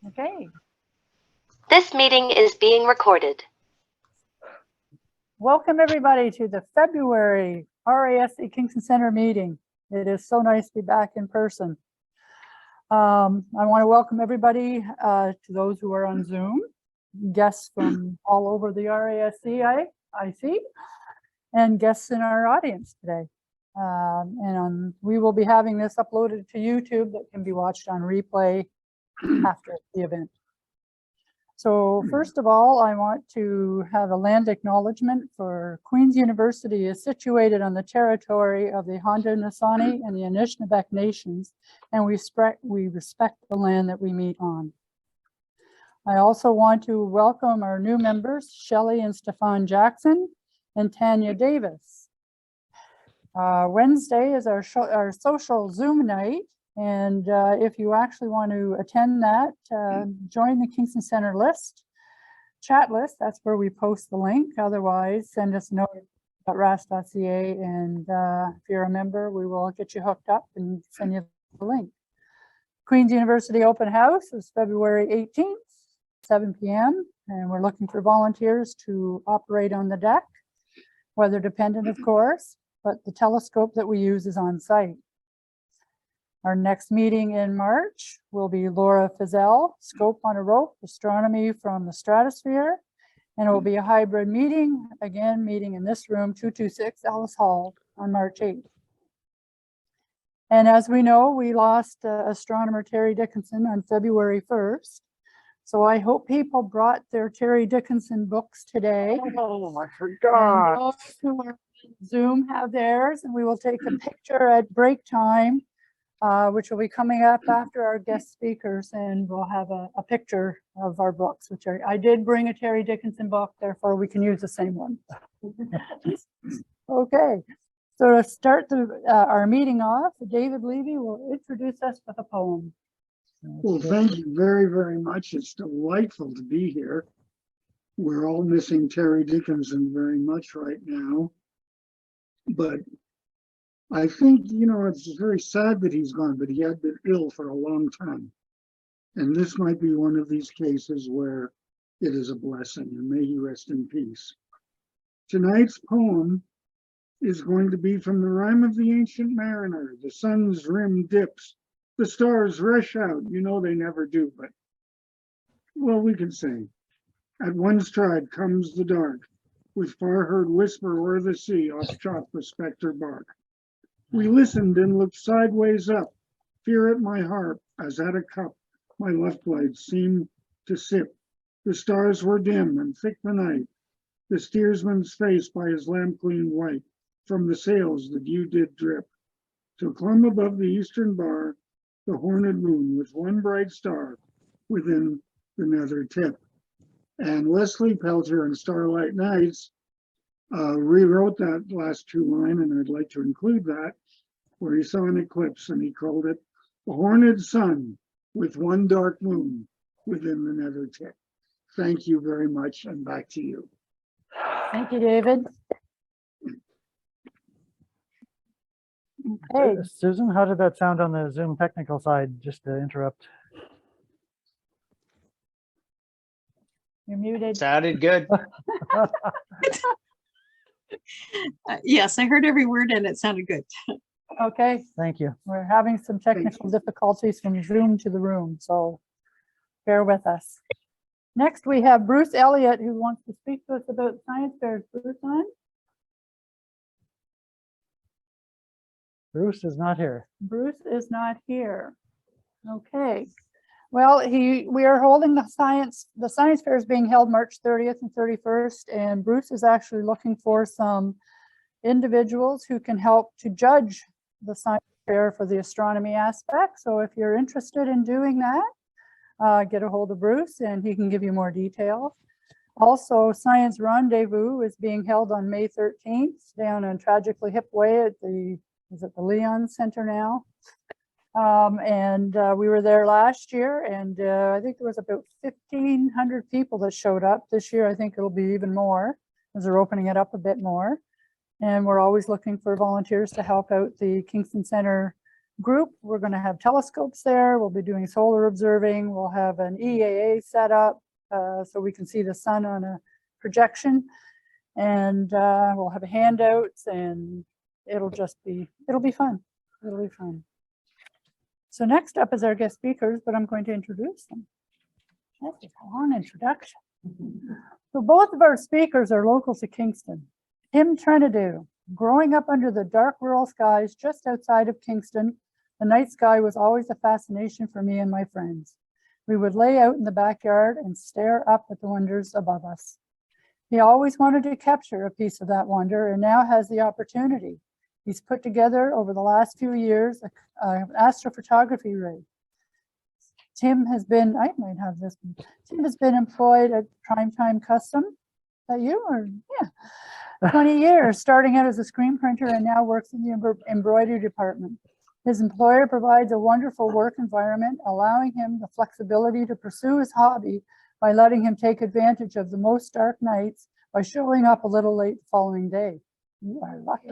Okay. This meeting is being recorded. Welcome everybody to the February RASC Kingston Center meeting. It is so nice to be back in person. I want to welcome everybody to those who are on Zoom, guests from all over the RASC I see, and guests in our audience today. We will be having this uploaded to YouTube that can be watched on replay after the event. So first of all, I want to have a land acknowledgement for Queen's University is situated on the territory of the Haudenosaunee and the Anishinaabe Nations, and we respect the land that we meet on. I also want to welcome our new members, Shelley and Stefan Jackson and Tanya Davis. Wednesday is our social Zoom night. And if you actually want to attend that, join the Kingston Center chat list. That's where we post the link. Otherwise, send us a note at rasc.ca. And if you're a member, we will get you hooked up and send you the link. Queen's University Open House is February 18th, 7 p.m. And we're looking for volunteers to operate on the deck, weather dependent, of course, but the telescope that we use is on site. Our next meeting in March will be Laura Fizel, Scope on a Rope, Astronomy from the Stratosphere. And it will be a hybrid meeting, again, meeting in this room, 226 Ellis Hall on March 8th. And as we know, we lost astronomer Terry Dickinson on February 1st. So I hope people brought their Terry Dickinson books today. Oh, I forgot. And those who are on Zoom have theirs, and we will take a picture at break time. Which will be coming up after our guest speakers, and we'll have a picture of our books, which I did bring a Terry Dickinson book, therefore we can use the same one. Okay, so to start our meeting off, David Levy will introduce us with a poem. Well, thank you very, very much. It's delightful to be here. We're all missing Terry Dickinson very much right now, but I think, you know, it's very sad that he's gone, but he had been ill for a long time. And this might be one of these cases where it is a blessing, and may he rest in peace. Tonight's poem is going to be from the Rime of the Ancient Mariner. The sun's rim dips, the stars rush out. You know they never do, but, well, we can say. At one stride comes the dark, with far-heard whisper o'er the sea off chop the spectre bark. We listened and looked sideways up, fear at my heart, as at a cup my left blade seemed to sip. The stars were dim and thick the night, the steersman's face by his lamp gleamed white, from the sails the dew did drip. Till clomb above the eastern bar, the horned moon with one bright star within the nether tip. And Leslie Pelter in Starlight Nights rewrote that last two lines, and I'd like to include that, where he saw an eclipse and he called it a horned sun with one dark moon within the nether tip. Thank you very much, and back to you. Thank you, David. Okay. Susan, how did that sound on the Zoom technical side, just to interrupt? You're muted. Sounded good. Yes, I heard every word and it sounded good. Okay. Thank you. We're having some technical difficulties from Zoom to the room, so bear with us. Next, we have Bruce Elliott, who wants to speak to us about science fairs. Bruce, on? Bruce is not here. Bruce is not here. Okay. Well, we are holding the science fair is being held March 30th and 31st, and Bruce is actually looking for some individuals who can help to judge the science fair for the astronomy aspect. So if you're interested in doing that, get a hold of Bruce and he can give you more details. Also, Science Rendezvous is being held on May 13th down on Tragically Hip Way at the Leon Center now. We were there last year, and I think there was about 1,500 people that showed up. This year, I think it'll be even more, as they're opening it up a bit more. And we're always looking for volunteers to help out the Kingston Center group. We're going to have telescopes there. We'll be doing solar observing. We'll have an EAA set up so we can see the sun on a projection. And we'll have handouts, and it'll be fun. It'll be fun. So next up is our guest speakers, but I'm going to introduce them. That's a long introduction. So both of our speakers are local to Kingston. Tim Trentadue, growing up under the dark rural skies just outside of Kingston, the night sky was always a fascination for me and my friends. We would lay out in the backyard and stare up at the wonders above us. He always wanted to capture a piece of that wonder and now has the opportunity. He's put together over the last few years an astrophotography rig. Tim has been, I might have this one. Tim has been employed at Primetime Custom. Is that you or, yeah, 20 years, starting out as a screen printer and now works in the embroidery department. His employer provides a wonderful work environment, allowing him the flexibility to pursue his hobby by letting him take advantage of the most dark nights by showing up a little late the following day. You are lucky.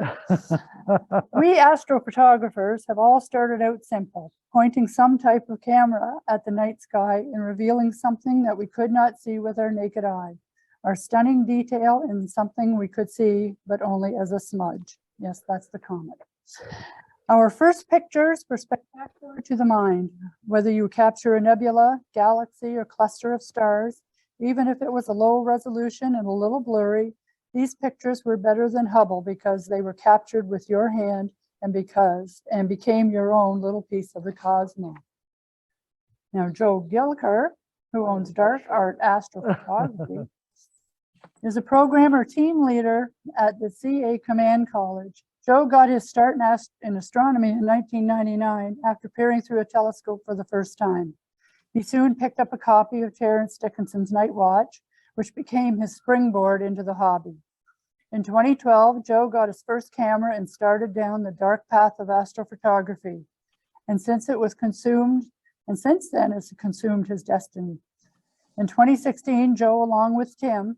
We astrophotographers have all started out simple, pointing some type of camera at the night sky and revealing something that we could not see with our naked eye. Our stunning detail in something we could see, but only as a smudge. Yes, that's the comet. Our first pictures were spectacular to the mind, whether you capture a nebula, galaxy, or cluster of stars, even if it was a low resolution and a little blurry, these pictures were better than Hubble because they were captured with your hand and became your own little piece of the cosmos. Now, Joe Gilker, who owns Dark Art Astrophotography, is a programmer team leader at the CA Command College. Joe got his start in astronomy in 1999 after peering through a telescope for the first time. He soon picked up a copy of Terence Dickinson's Night Watch, which became his springboard into the hobby. In 2012, Joe got his first camera and started down the dark path of astrophotography. And since then it's consumed his destiny. In 2016, Joe, along with Tim,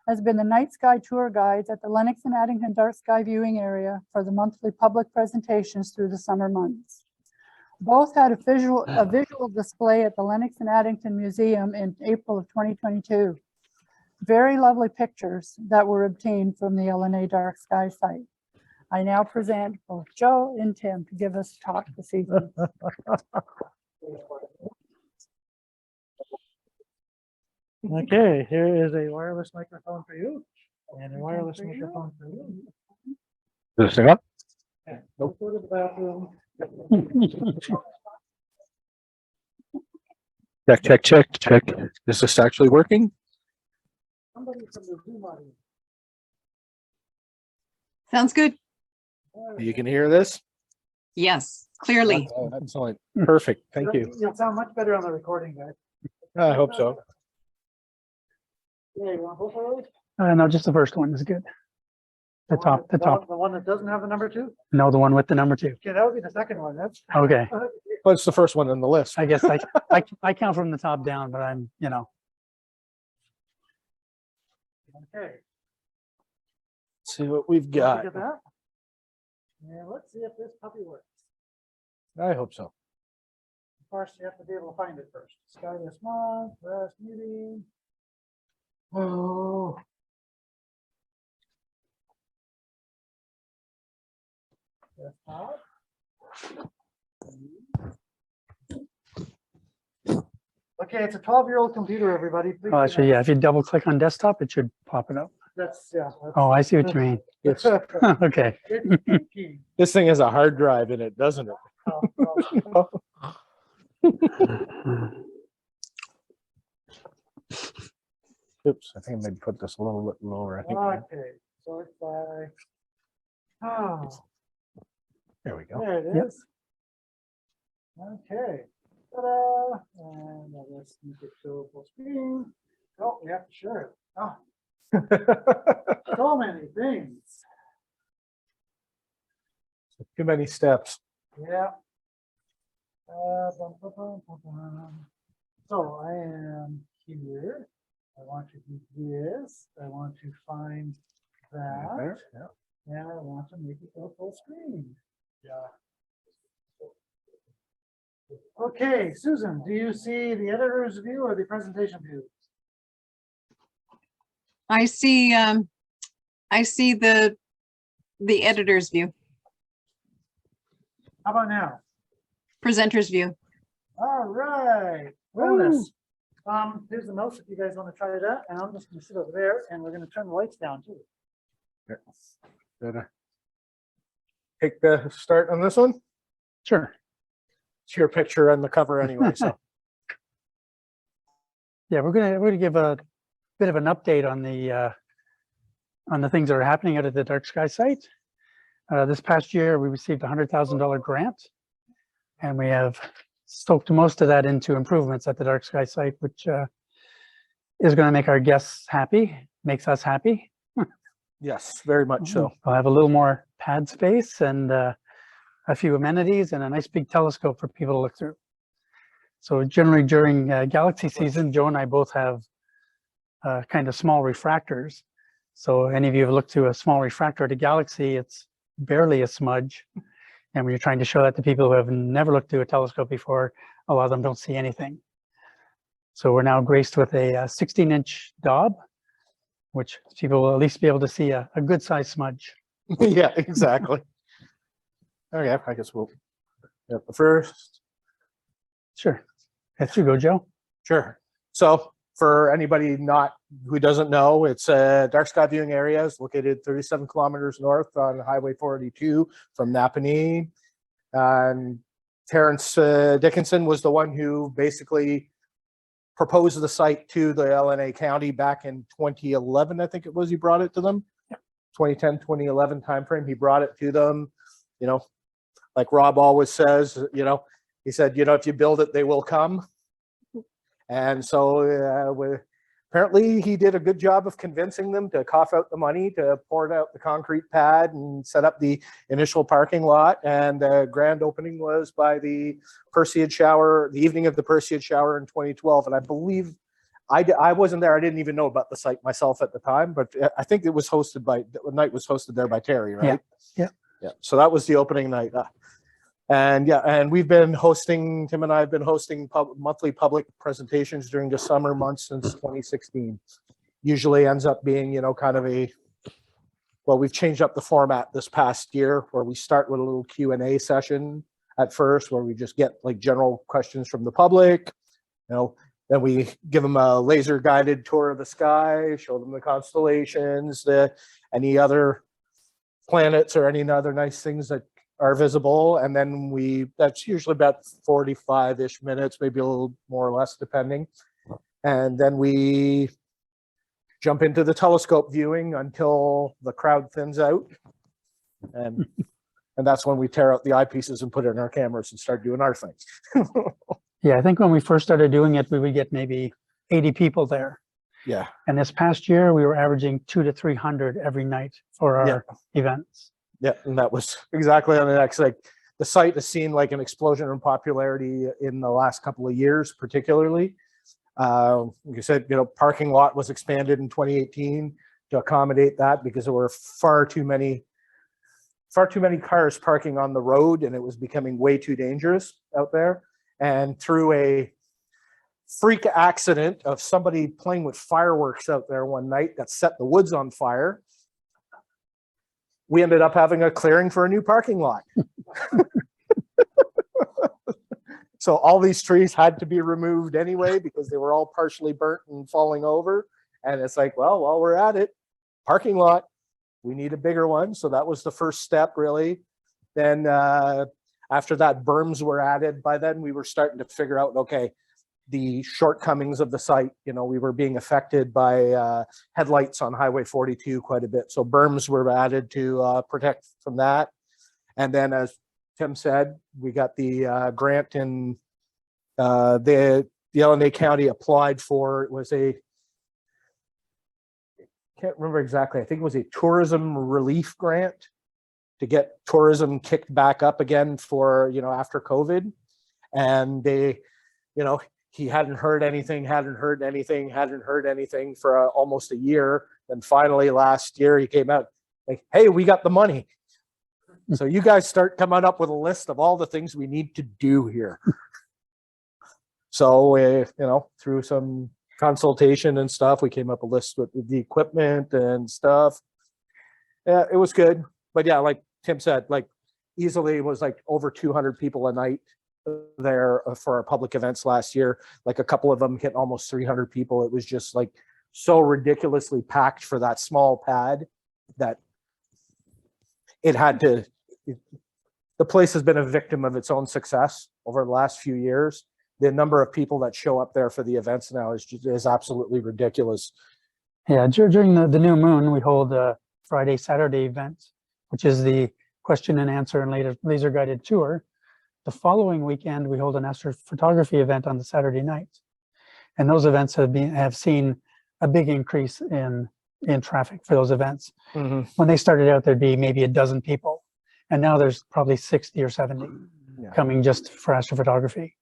has been the night sky tour guides at the Lennox and Addington dark sky viewing area for the monthly public presentations through the summer months. Both had a visual display at the Lennox and Addington Museum in April of 2022. Very lovely pictures that were obtained from the LNA dark sky site. I now present both Joe and Tim to give us a talk this evening. Okay, here is a wireless microphone for you and a wireless microphone for you. Is this thing up? Okay, go to the bathroom. Check. Is this actually working? Somebody from the Zoom audience. Sounds good. You can hear this? Yes, clearly. Excellent. Perfect. Thank you. You'll sound much better on the recording, guys. I hope so. Yeah, you want both of those? No, just the first one is good. The top. The one that doesn't have the number 2? No, the one with the number 2. Okay, that would be the second one. That's Okay. What's the first one on the list? I guess I count from the top down, but I'm, okay. Let's see what we've Look got. at that. Yeah, let's see if this puppy works. I hope so. Of course, you have to be able to find it first. Sky this month, RASC meeting. Oh. Desktop. Okay, it's a 12-year-old computer, everybody. Please oh, do actually, not- yeah, if you double click on desktop, it should pop it up. That's. Oh, I see what you mean. It's, Okay. It's pinky. this thing has a hard drive in it, doesn't it? Oh, Oops, I think I maybe put this a little bit lower. I think. okay, sort by. Oh, There we go. there it Yep. is. Okay. Ta-da! And let's make it show full screen. Oh, we have to share it. Oh, so many things. Too many steps. Yeah. So I am here. I want to do this. I want to find that. There, yeah. And I want to make it go full screen. Yeah. So Okay, Susan, do you see the editor's view or the presentation view? I see the editor's view, How about now? presenter's view. All right, bonus. Here's the mouse if you guys want to try that, and I'm just gonna sit over there and we're gonna turn the lights down too. Better take the start on this one. Sure. It's your picture on the cover anyway, so. Yeah, we're gonna give a bit of an update on the things that are happening out at the dark sky site. This past year, we received a $100,000 grant, and we have soaked most of that into improvements at the dark sky site, which is going to make our guests happy, makes us happy. Yes, very much so. We'll have a little more pad space and a few amenities and a nice big telescope for people to look through. So generally during galaxy season, Joe and I both have kind of small refractors. So any of you have looked through a small refractor at a galaxy, it's barely a smudge. And when you're trying to show that to people who have never looked through a telescope before, a lot of them don't see anything. So we're now graced with a 16-inch daub, which people will at least be able to see a good size smudge. Yeah, exactly. Okay, I guess we'll get the first. Sure. That's you go, Joe. Sure. So for anybody who doesn't know, it's a dark sky viewing area. It's located 37 kilometers north on Highway 42 from Napanee. And Terrence Dickinson was the one who basically proposed the site to the LNA County back in 2011, I think it was. He brought it to them. 2010, 2011 timeframe. He brought it to them. You know, like Rob always says, you know, he said, you know, if you build it, they will come. And so apparently he did a good job of convincing them to cough out the money to pour out the concrete pad and set up the initial parking lot. And the grand opening was by the Perseid shower, the evening of the Perseid shower in 2012. And I believe I wasn't there. I didn't even know about the site myself at the time, but I think it was hosted by, the night was hosted there by Terry, right? Yeah. So that was the opening night. And we've been hosting, Tim and I have been hosting monthly public presentations during the summer months since 2016. Usually ends up being, you know, kind of well, we've changed up the format this past year where we start with a little Q&A session at first, where we just get like general questions from the public, you know, then we give them a laser guided tour of the sky, show them the constellations, any other planets or any other nice things that are visible. And then that's usually about 45-ish minutes, maybe a little more or less depending. And then we jump into the telescope viewing until the crowd thins out. And that's when we tear out the eyepieces and put it in our cameras and start doing our thing. Yeah, I think when we first started doing it, we would get maybe 80 people there. Yeah. And this past year, we were averaging 200 to 300 every night for our events. Yeah, and that was exactly on the next, like the site has seen like an explosion in popularity in the last couple of years, particularly. Like I said, you know, parking lot was expanded in 2018 to accommodate that because there were far too many cars parking on the road, and it was becoming way too dangerous out there. And through a freak accident of somebody playing with fireworks out there one night that set the woods on fire, we ended up having a clearing for a new parking lot. So all these trees had to be removed anyway because they were all partially burnt and falling over. And it's like, well, while we're at it, parking lot, we need a bigger one. So that was the first step, really. Then after that, berms were added. By then, we were starting to figure out, okay, the shortcomings of the site. You know, we were being affected by headlights on Highway 42 quite a bit. So berms were added to protect from that. And then, as Tim said, we got the grant in the LNA County applied for. It was I can't remember exactly. I think it was a tourism relief grant to get tourism kicked back up again for, you know, after COVID. And they, you know, he hadn't heard anything for almost a year. And finally last year he came out like, hey, we got the money. So you guys start coming up with a list of all the things we need to do here. So, through some consultation and stuff, we came up with a list with the equipment and stuff. Yeah, it was good. But yeah, like Tim said, like easily it was like over 200 people a night there for our public events last year. Like a couple of them hit almost 300 people. It was just like so ridiculously packed for that small pad that it had to, the place has been a victim of its own success over the last few years. The number of people that show up there for the events now is absolutely ridiculous. Yeah, during the new moon, we hold a Friday, Saturday event, which is the question and answer and laser guided tour. The following weekend, we hold an astrophotography event on the Saturday night. And those events have seen a big increase in traffic for those events. Mm-hmm. When they started out, there'd be maybe a dozen people. And now there's probably 60 or 70 coming just for astrophotography.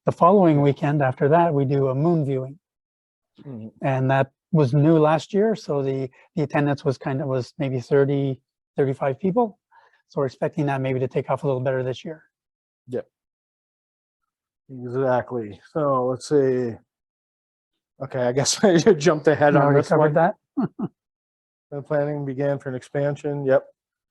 The following weekend after that, we do a moon viewing. Mm-hmm. And that was new last year. So the attendance was maybe 30, 35 people. So we're expecting that maybe to take off a little better this year. Yep. Exactly. So let's see. Okay, I guess I jumped ahead on this one. That. The planning began for an expansion. Yep.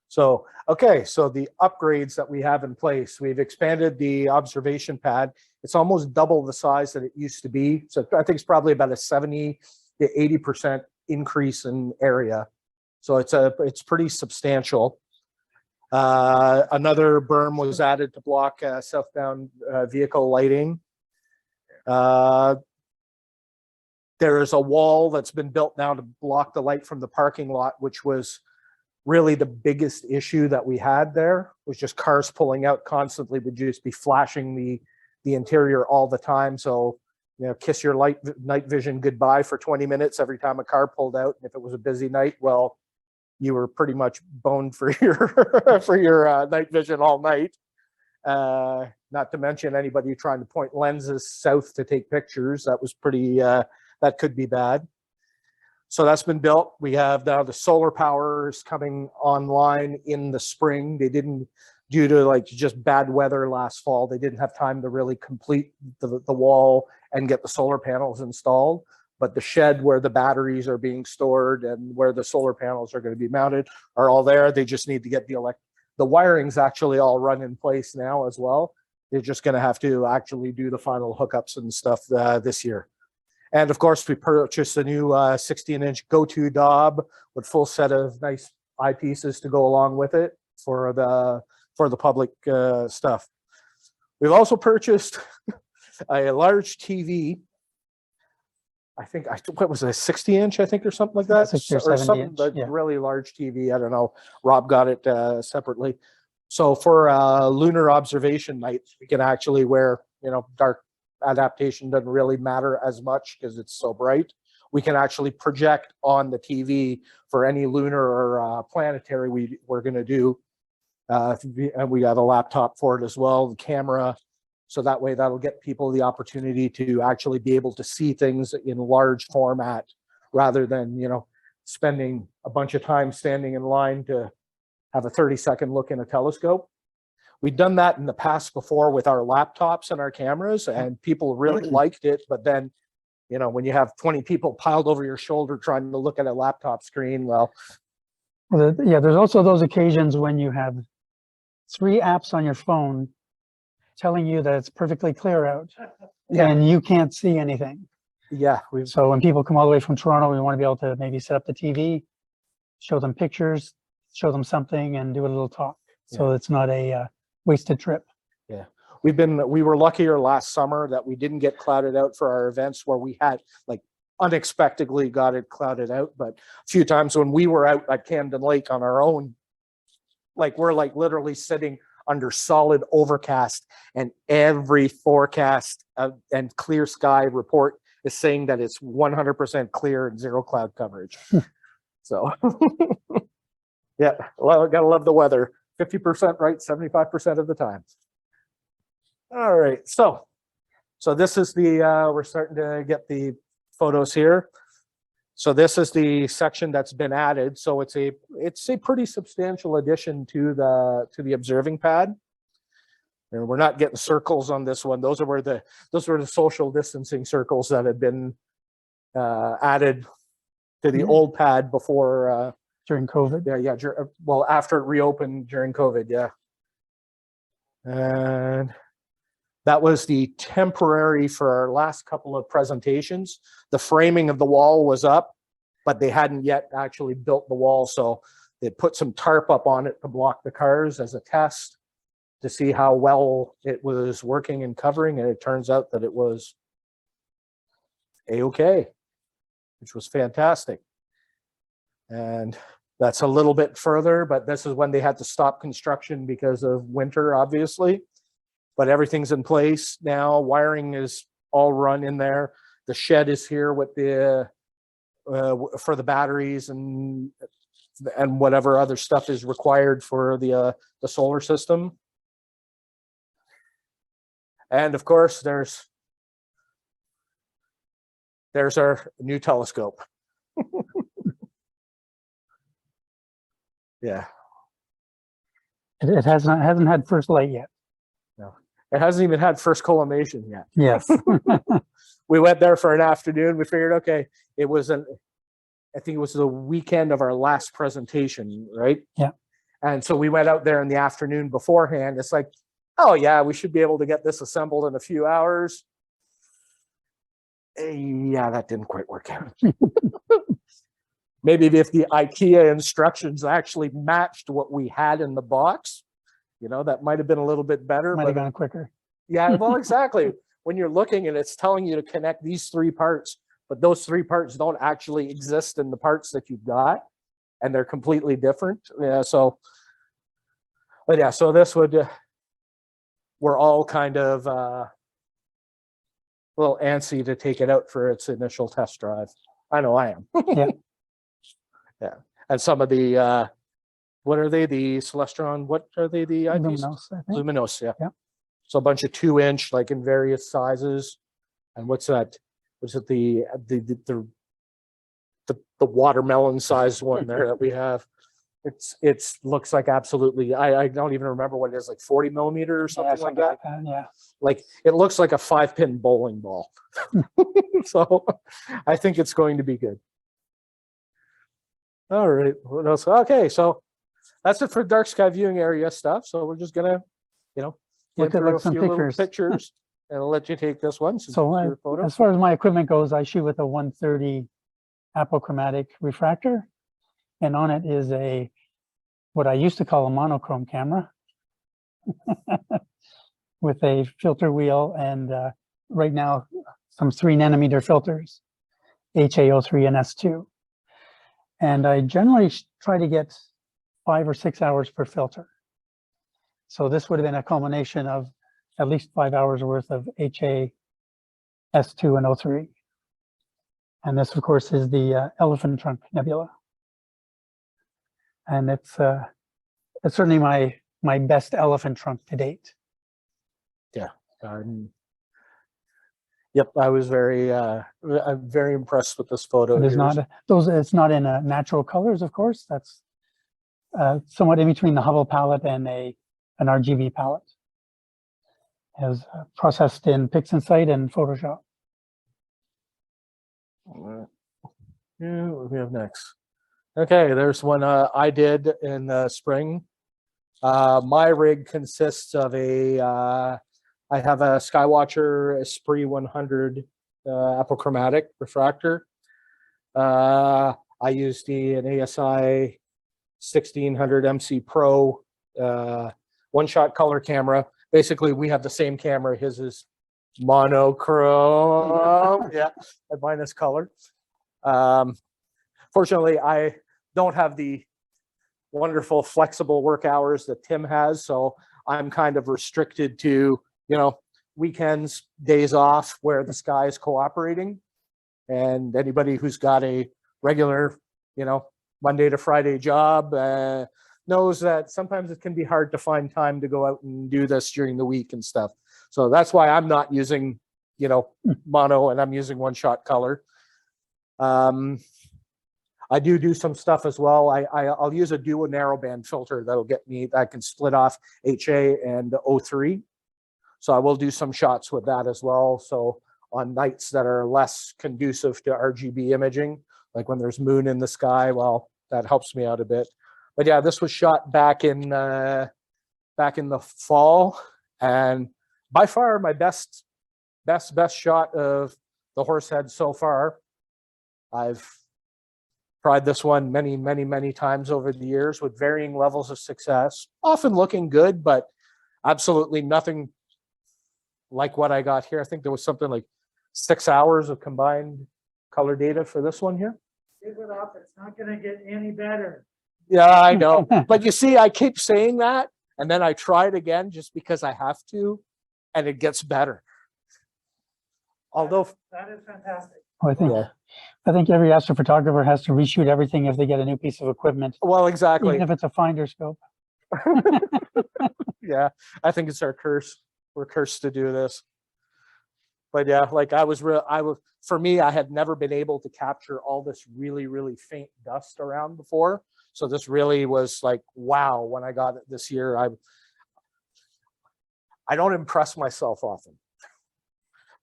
So, okay, so the upgrades that we have in place, we've expanded the observation pad. It's almost double the size that it used to be. So I think it's probably about a 70 to 80% increase in area. So it's pretty substantial. Another berm was added to block southbound vehicle lighting. There is a wall that's been built now to block the light from the parking lot, which was really the biggest issue that we had there, was just cars pulling out constantly, would just be flashing the interior all the time. So, kiss your night vision goodbye for 20 minutes every time a car pulled out. And if it was a busy night, well, you were pretty much boned for your night vision all night. Not to mention anybody trying to point lenses south to take pictures. That was pretty, that could be bad. So that's been built. We have now the solar power is coming online in the spring. They didn't, due to just bad weather last fall, they didn't have time to really complete the wall and get the solar panels installed. But the shed where the batteries are being stored and where the solar panels are going to be mounted are all there. They just need to get the wiring's actually all run in place now as well. They're just going to have to actually do the final hookups and stuff this year. And of course, we purchased a new 16-inch go-to Dob with full set of nice eyepieces to go along with it for the public stuff. We've also purchased a large TV. I think what was it, a 60-inch, I think, or something like that, 60 or or 70 something, inch, like yeah. really large TV. I don't know. Rob got it separately. So for lunar observation nights, we can actually wear, dark adaptation doesn't really matter as much because it's so bright. We can actually project on the TV for any lunar or planetary we're going to do. And we got a laptop for it as well, the camera. So that way that'll get people the opportunity to actually be able to see things in large format rather than, spending a bunch of time standing in line to have a 30-second look in a telescope. We've done that in the past before with our laptops and our cameras, and people really liked it. But then, when you have 20 people piled over your shoulder trying to look at a laptop screen, well, there's also those occasions when you have 3 apps on your phone telling you that it's perfectly clear out and you can't see anything. Yeah. So when people come all the way from Toronto, we want to be able to maybe set up the TV, show them pictures, show them something, and do a little talk. So it's not a wasted trip. Yeah. We were luckier last summer that we didn't get clouded out for our events where we had unexpectedly got it clouded out. But a few times when we were out at Camden Lake on our own, we're literally sitting under solid overcast, and every forecast and clear sky report is saying that it's 100% clear and 0 cloud coverage. So yeah, well, gotta love the weather. 50% right, 75% of the time. All right, so this is we're starting to get the photos here. So this is the section that's been added. So it's a pretty substantial addition to the observing pad. And we're not getting circles on this one. Those were the social distancing circles that had been added to the old pad before During COVID. well, after it reopened during COVID, yeah. And that was the temporary for our last couple of presentations. The framing of the wall was up, but they hadn't yet actually built the wall. So they put some tarp up on it to block the cars as a test to see how well it was working and covering. And it turns out that it was A-okay, which was fantastic. And that's a little bit further, but this is when they had to stop construction because of winter, obviously. But everything's in place now. Wiring is all run in there. The shed is here with the for the batteries and whatever other stuff is required for the solar system. And of course, there's our new telescope. Yeah. It hasn't had first light yet. No, it hasn't even had first collimation yet. Yes. We went there for an afternoon. We figured, okay, I think it was the weekend of our last presentation, right? Yeah. And so we went out there in the afternoon beforehand. It's like, oh yeah, we should be able to get this assembled in a few hours. Yeah, that didn't quite work out. Maybe if the IKEA instructions actually matched what we had in the box, that might have been a little bit better. Might have gone quicker. Yeah, well, exactly. When you're looking and it's telling you to connect these 3 parts, but those 3 parts don't actually exist in the parts that you've got, and they're completely different. Yeah, so this would, we're all kind of a little antsy to take it out for its initial test drive. I know I am. Yeah. Yeah. And some of the, what are they? The Celestron, what are they? The IPs? Luminos, I think. Luminos, yeah. Yeah. So a bunch of 2-inch, like in various sizes. And what's that? Was it the watermelon sized one there that we have? It's looks like absolutely, I don't even remember what it is, like 40 millimeter or something like that. Yeah. Like it looks like a 5-pin bowling ball. So I think it's going to be good. All right, what else? Okay, so that's it for dark sky viewing area stuff. So we're just gonna, Look at some pictures. pictures, and I'll let you take this one. Since So it's your photo. as far as my equipment goes, I shoot with a 130 apochromatic refractor, and on it is what I used to call a monochrome camera with a filter wheel and right now some 3 nanometer filters, HA03 and S2. And I generally try to get 5 or 6 hours per filter. So this would have been a culmination of at least 5 hours worth of HA, S2 and O3. And this, of course, is the Elephant Trunk Nebula. And it's certainly my best elephant trunk to date. Yeah. Yep, I was I'm very impressed with this photo. It is not it's not in natural colors, of course. That's somewhat in between the Hubble palette and an RGB palette. It was processed in PixInsight and Photoshop. Yeah, what do we have next? Okay, there's one I did in the spring. My rig consists of I have a Skywatcher Esprit 100 apochromatic refractor. I used an ASI 1600 MC Pro one-shot color camera. Basically, we have the same camera. His is monochrome, yeah, and mine is color. Fortunately, I don't have the wonderful flexible work hours that Tim has, so I'm kind of restricted to weekends, days off where the sky is cooperating. And anybody who's got a regular, Monday to Friday job knows that sometimes it can be hard to find time to go out and do this during the week and stuff. So that's why I'm not using, mono, and I'm using one-shot color. I do some stuff as well. I'll use a duo narrowband filter that'll get me, that can split off HA and O3. So I will do some shots with that as well. So on nights that are less conducive to RGB imaging, like when there's moon in the sky, well, that helps me out a bit. But yeah, this was shot back in the fall, and by far my best shot of the Horsehead so far. I've tried this one many times over the years with varying levels of success, often looking good, but absolutely nothing like what I got here. I think there was something like 6 hours of combined color data for this one here. Give it up, it's not gonna get any better. Yeah, I know. But you see, I keep saying that, and then I try it again just because I have to, and it gets better. Although, That is fantastic. Oh, yeah, I think every astrophotographer has to reshoot everything if they get a new piece of equipment, well, exactly. even if it's a finder scope. Yeah, I think it's our curse. We're cursed to do this. But yeah, like for me, I had never been able to capture all this really faint dust around before. So this really was like, wow, when I got it this year. I don't impress myself often,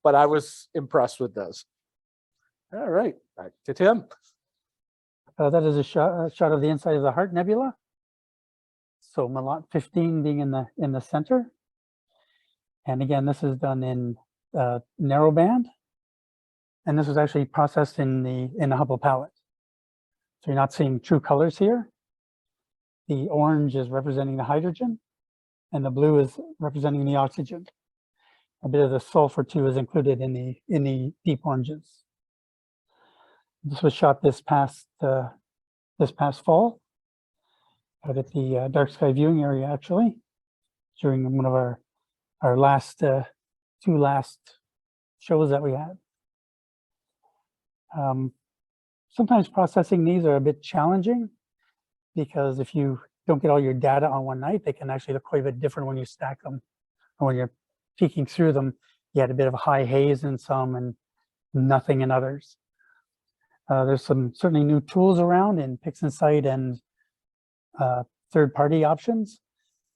but I was impressed with this. All right, back to Tim. That is a shot of the inside of the Heart Nebula. So Malot 15 being in the center. And again, this is done in narrow band. And this was actually processed in the Hubble palette. So you're not seeing true colors here. The orange is representing the hydrogen, and the blue is representing the oxygen. A bit of the sulfur too is included in the deep oranges. This was shot this past fall out at the dark sky viewing area, actually, during one of our last two shows that we had. Sometimes processing these are a bit challenging because if you don't get all your data on one night, they can actually look quite a bit different when you stack them. And when you're peeking through them, you had a bit of a high haze in some and nothing in others. There's some certainly new tools around in PixInsight and third-party options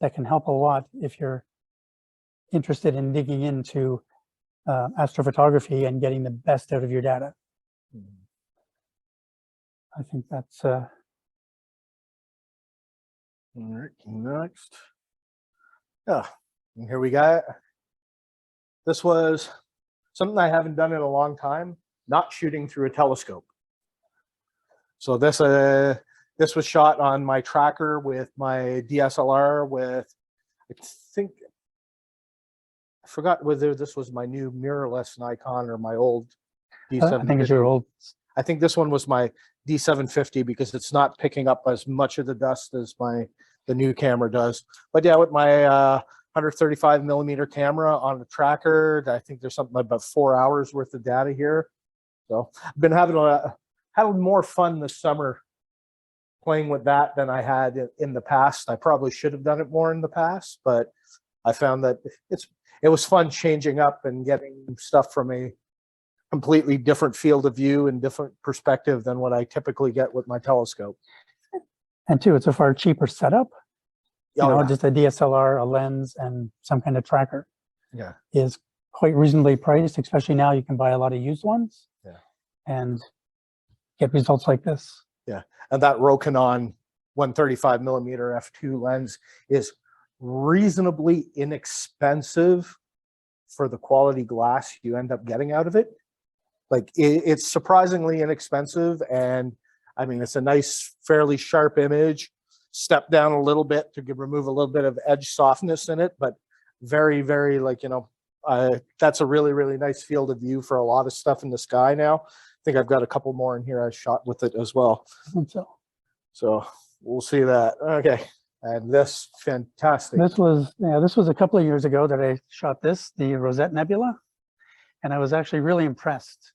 that can help a lot if you're interested in digging into astrophotography and getting the best out of your data. I think that's All right, next. Yeah, and here we got, this was something I haven't done in a long time, not shooting through a telescope. So this was shot on my tracker with my DSLR with, I forgot whether this was my new mirrorless Nikon or my old D750. I think it's your old. I think this one was my D750 because it's not picking up as much of the dust as the new camera does. But yeah, with my 135 millimeter camera on the tracker, I think there's something like about 4 hours worth of data here. So I've been having more fun this summer playing with that than I had in the past. I probably should have done it more in the past, but I found that it was fun changing up and getting stuff from a completely different field of view and different perspective than what I typically get with my telescope. And two, it's a far cheaper setup. Oh, You know, yeah. just a DSLR, a lens, and some kind of tracker. Yeah. Is quite reasonably priced, especially now you can buy a lot of used ones. Yeah. And get results like this. Yeah, and that Rokinon 135 millimeter f2 lens is reasonably inexpensive for the quality glass you end up getting out of it. Like it's surprisingly inexpensive, and I mean it's a nice, fairly sharp image. Step down a little bit to remove a little bit of edge softness in it, but very, very that's a really nice field of view for a lot of stuff in the sky now. I think I've got a couple more in here I shot with it as well. So we'll see that. Okay, and this fantastic. This was a couple of years ago that I shot the Rosette Nebula, and I was actually really impressed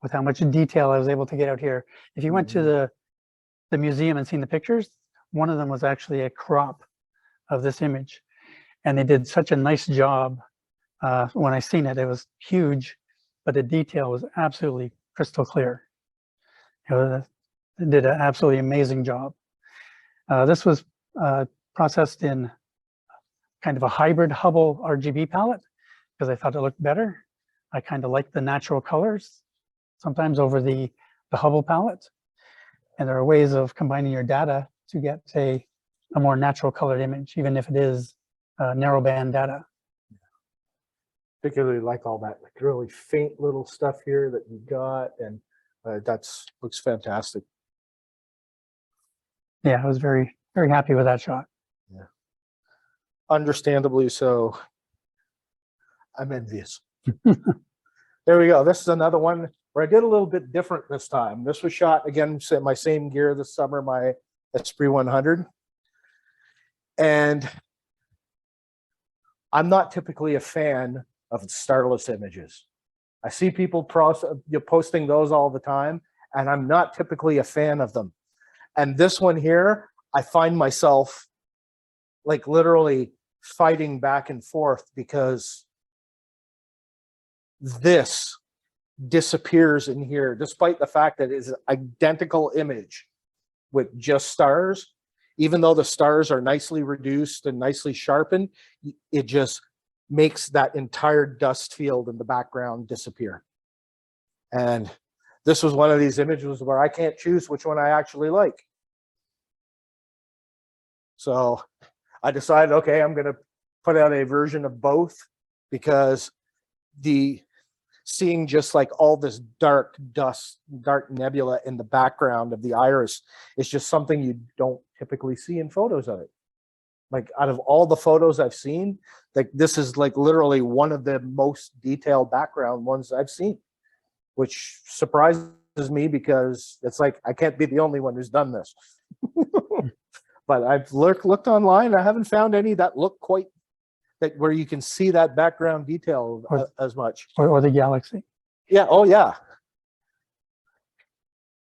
with how much detail I was able to get out here. If you went to the museum and seen the pictures, one of them was actually a crop of this image, and they did such a nice job. When I seen it, it was huge, but the detail was absolutely crystal clear. It did an absolutely amazing job. This was processed in kind of a hybrid Hubble RGB palette because I thought it looked better. I kind of like the natural colors sometimes over the Hubble palette. And there are ways of combining your data to get a more natural colored image, even if it is narrowband data. Particularly like all that like really faint little stuff here that you got, and looks fantastic. Yeah, I was very, very happy with that shot. Yeah, understandably so. I'm envious. There we go. This is another one where I did a little bit different this time. This was shot again, my same gear this summer, my Esprit 100. And I'm not typically a fan of starless images. I see people posting those all the time, and I'm not typically a fan of them. And this one here, I find myself like literally fighting back and forth because this disappears in here, despite the fact that it's an identical image with just stars. Even though the stars are nicely reduced and nicely sharpened, it just makes that entire dust field in the background disappear. And this was one of these images where I can't choose which one I actually like. So I decided, okay, I'm going to put out a version of both, because seeing just like all this dark dust, dark nebula in the background of the iris is just something you don't typically see in photos of it. Like out of all the photos I've seen, like this is like literally one of the most detailed background ones I've seen, which surprises me because it's like I can't be the only one who's done this. But I've looked online. I haven't found any that look quite that where you can see that background detail as much. Or the galaxy. Yeah. Oh, yeah.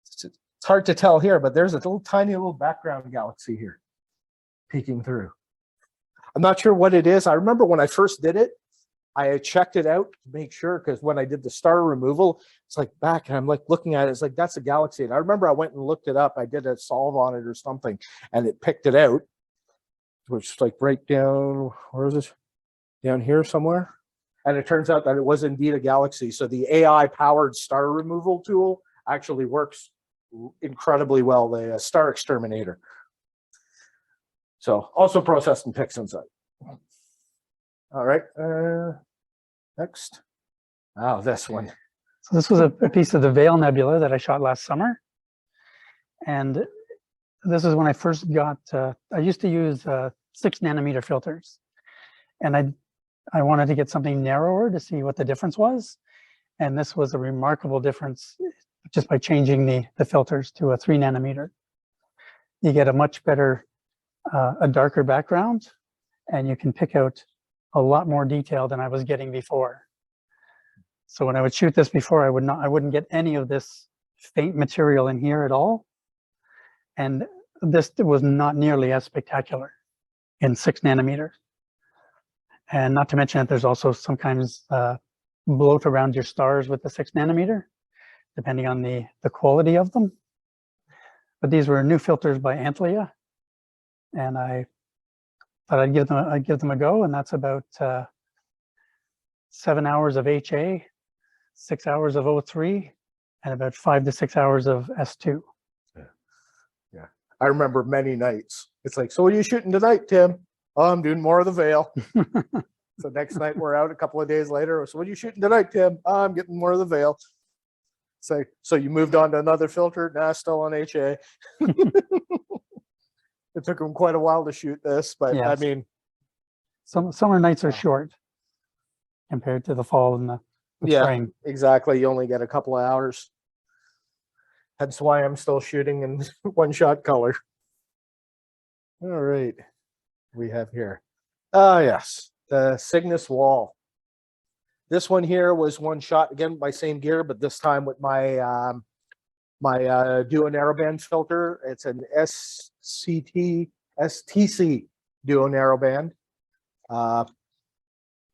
It's hard to tell here, but there's a little tiny little background galaxy here peeking through. I'm not sure what it is. I remember when I first did it, I checked it out to make sure, because when I did the star removal, it's like back and I'm like looking at it, it's like, that's a galaxy. And I remember I went and looked it up. I did a solve on it or something, and it picked it out, which is like right down, where is it? Down here somewhere. And it turns out that it was indeed a galaxy. So the AI powered star removal tool actually works incredibly well, the star exterminator. So also processed in pics inside. All right, next. Oh, this one. So this was a piece of the Veil Nebula that I shot last summer. And this is when I first got, I used to use 6 nanometer filters. And I wanted to get something narrower to see what the difference was. And this was a remarkable difference just by changing the filters to a 3 nanometer. You get a much better, a darker background, and you can pick out a lot more detail than I was getting before. So when I would shoot this before, I wouldn't get any of this faint material in here at all. And this was not nearly as spectacular in 6 nanometer. And not to mention that there's also sometimes bloat around your stars with the 6 nanometer, depending on the quality of them. But these were new filters by Antlia, and I thought I'd give them a go, and that's about 7 hours of HA, 6 hours of O3, and about 5 to 6 hours of S2. Yeah. I remember many nights. It's like, so what are you shooting tonight, Tim? Oh, I'm doing more of the Veil. So next night we're out a couple of days later. So what are you shooting tonight, Tim? Oh, I'm getting more of the Veil. It's like, so you moved on to another filter? Nah, still on HA. It took them quite a while to shoot this, but yes. I mean, summer nights are short compared to the fall and the spring. Exactly. You only get a couple of hours. That's why I'm still shooting in one-shot color. All right. We have here. Yes, the Cygnus Wall. This one here was one shot again by same gear, but this time with my my duo narrowband filter. It's an STC duo narrowband.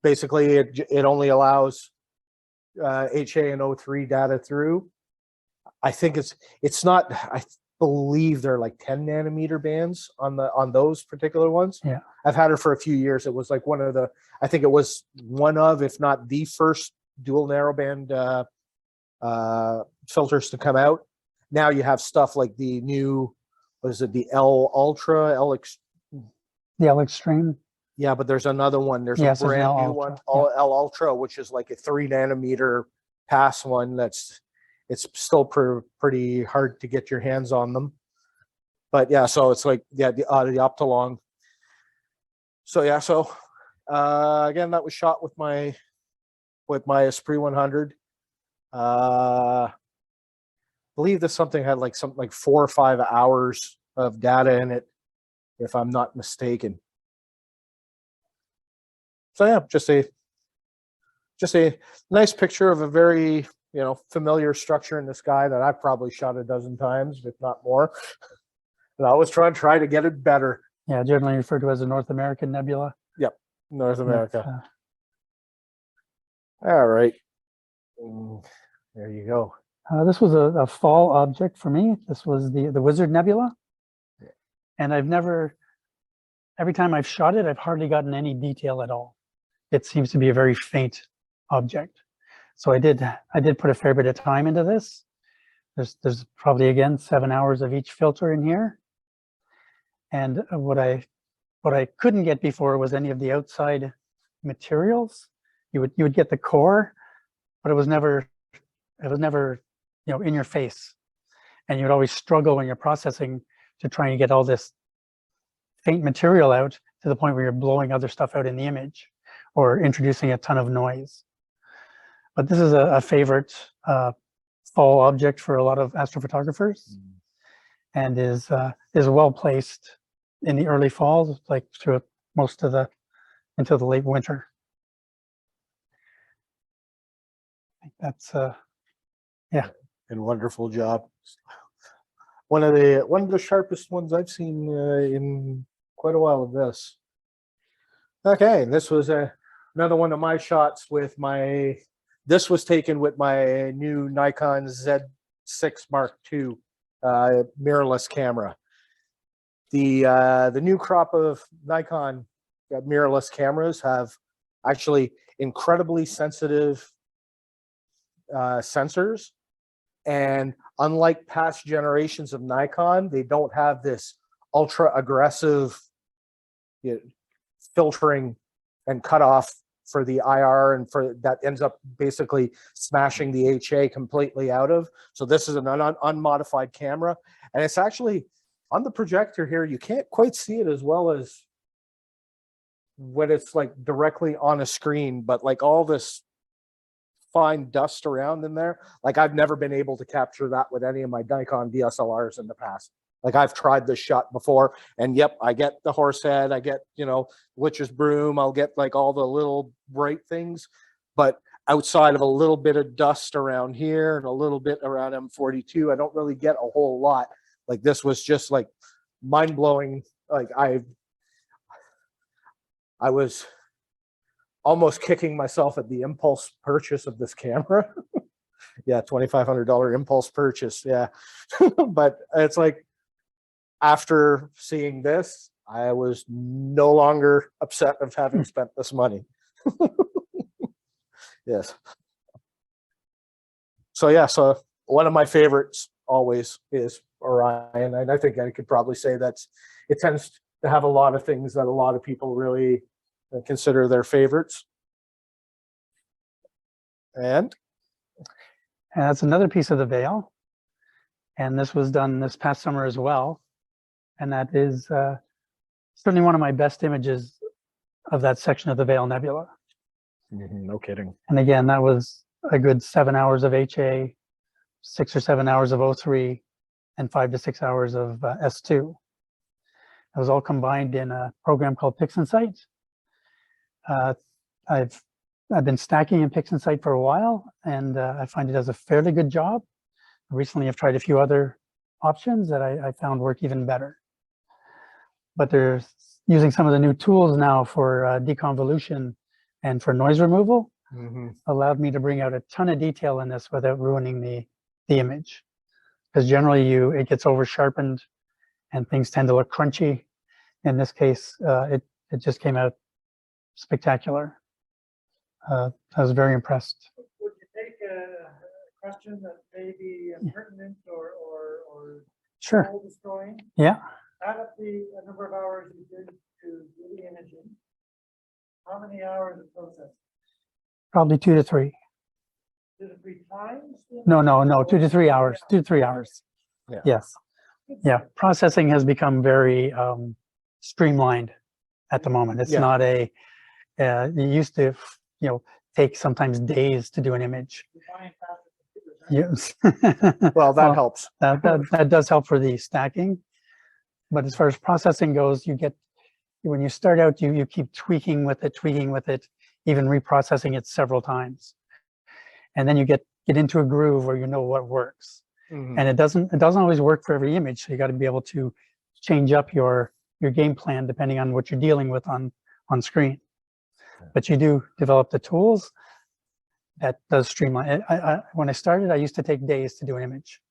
Basically, it only allows HA and O3 data through. I think it's not. I believe they're like 10 nanometer bands on those particular ones. Yeah. I've had her for a few years. It was like I think it was one of, if not the first dual narrowband filters to come out. Now you have stuff like the new, what is it, the L Ultra, The L Extreme. yeah, but there's another one. There's Yes, a there's an brand L new one, Ultra, L Ultra, which is like a 3 nanometer pass one. It's still pretty hard to get your hands on them. But yeah, so it's like, yeah, the Optolong. So yeah, so again, that was shot with my Esprit 100. I believe this something had like something like 4 or 5 hours of data in it, if I'm not mistaken. So yeah, just a nice picture of a very, familiar structure in the sky that I've probably shot a dozen times, if not more. And I always try to get it better. Yeah, generally referred to as a North American nebula. Yep, North America. That's, All right. There you go. this was a fall object for me. This was the Wizard Nebula. And every time I've shot it, I've hardly gotten any detail at all. It seems to be a very faint object. So I did put a fair bit of time into this. There's probably, again, 7 hours of each filter in here. And what I couldn't get before was any of the outside materials. You would get the core, but it was never in your face. And you would always struggle when you're processing to try and get all this faint material out to the point where you're blowing other stuff out in the image or introducing a ton of noise. But this is a favorite fall object for a lot of astrophotographers, and is well placed in the early fall, like through most of into the late winter. I think that's yeah. And wonderful job. One of the sharpest ones I've seen in quite a while of this. Okay, this was another one of my shots with this was taken with my new Nikon Z6 Mark II mirrorless camera. The new crop of Nikon mirrorless cameras have actually incredibly sensitive sensors, and unlike past generations of Nikon, they don't have this ultra aggressive filtering and cutoff for the IR, and for that ends up basically smashing the HA completely out of. So this is an unmodified camera, and it's actually on the projector here. You can't quite see it as well as when it's like directly on a screen, but like all this fine dust around in there, like I've never been able to capture that with any of my Nikon DSLRs in the past. Like I've tried this shot before, and yep, I get the horse head, I get, witch's broom, I'll get like all the little bright things, but outside of a little bit of dust around here and a little bit around M42, I don't really get a whole lot. Like this was just like mind-blowing. Like I was almost kicking myself at the impulse purchase of this camera. Yeah, $2,500 impulse purchase. Yeah. But it's like, after seeing this, I was no longer upset of having spent this money. Yes. So yeah, so one of my favorites always is Orion, and I think I could probably say it tends to have a lot of things that a lot of people really consider their favorites. And that's another piece of the veil, and this was done this past summer as well. And that is certainly one of my best images of that section of the Veil Nebula. No kidding. And again, that was a good 7 hours of HA, 6 or 7 hours of O3, and 5 to 6 hours of S2. It was all combined in a program called PixInsight. I've been stacking in PixInsight for a while, and I find it does a fairly good job. Recently, I've tried a few other options that I found work even better. But they're using some of the new tools now for deconvolution and for noise removal. Allowed me to bring out a ton of detail in this without ruining the image. because generally it gets over sharpened and things tend to look crunchy. In this case, it just came out spectacular. I was very impressed. Would you take a question that may be pertinent or Sure. soul destroying? Yeah. Add up the number of hours you did to do the imaging. How many hours of processing? Probably 2 to 3. 2 to 3 times? No, 2 to 3 hours. 2 to 3 hours. Yeah. Yes. Yeah. Processing has become very streamlined at the moment. It's Yeah. not a. It used to, take sometimes days to do an image. You're buying faster computers, aren't Yes. Well, that helps. That does help for the stacking. But as far as processing goes, when you start out, you keep tweaking with it, even reprocessing it several times. And then you get into a groove where you know what works. Mhm. And it doesn't always work for every image. So you got to be able to change up your game plan depending on what you're dealing with on screen. But you do develop the tools that does streamline. When I started, I used to take days to do an image.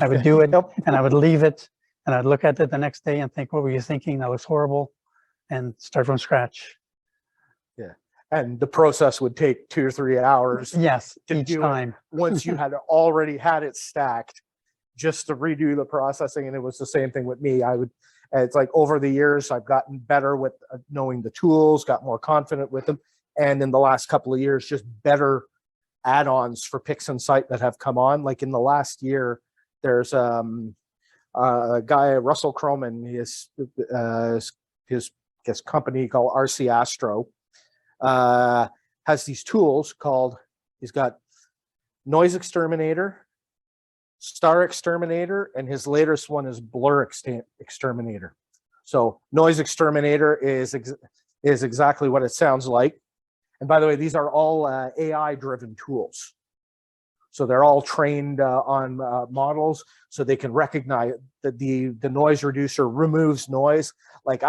I would do it and I would leave it and I'd look at it the next day and think, what were you thinking? That looks horrible, and start from scratch. Yeah. And the process would take 2 or 3 hours. Yes, To each do it. time. Once you had already had it stacked, just to redo the processing. And it was the same thing with me. It's like over the years, I've gotten better with knowing the tools, got more confident with them. And in the last couple of years, just better add-ons for PixInsight that have come on. Like in the last year, there's a guy, Russell Croman, his company called RC Astro, has these tools called, he's got Noise Exterminator, Star Exterminator, and his latest one is Blur Exterminator. So Noise Exterminator is exactly what it sounds like. And by the way, these are all AI-driven tools. So they're all trained on models, so they can recognize that the noise reducer removes noise. Like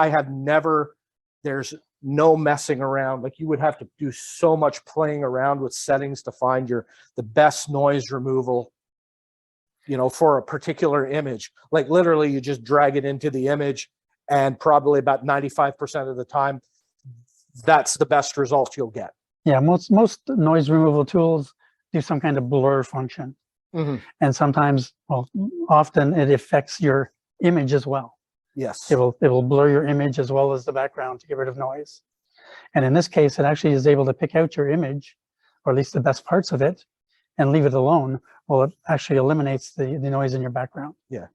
there's no messing around. Like you would have to do so much playing around with settings to find the best noise removal, for a particular image. Like literally you just drag it into the image and probably about 95% of the time, that's the best result you'll get. Yeah, most noise removal tools do some kind of blur function. Mm-hmm. And sometimes, often it affects your image as well. Yes. It will blur your image as well as the background to get rid of noise. And in this case, it actually is able to pick out your image, or at least the best parts of it, and leave it alone. Well, it actually eliminates the noise in your background. Yeah,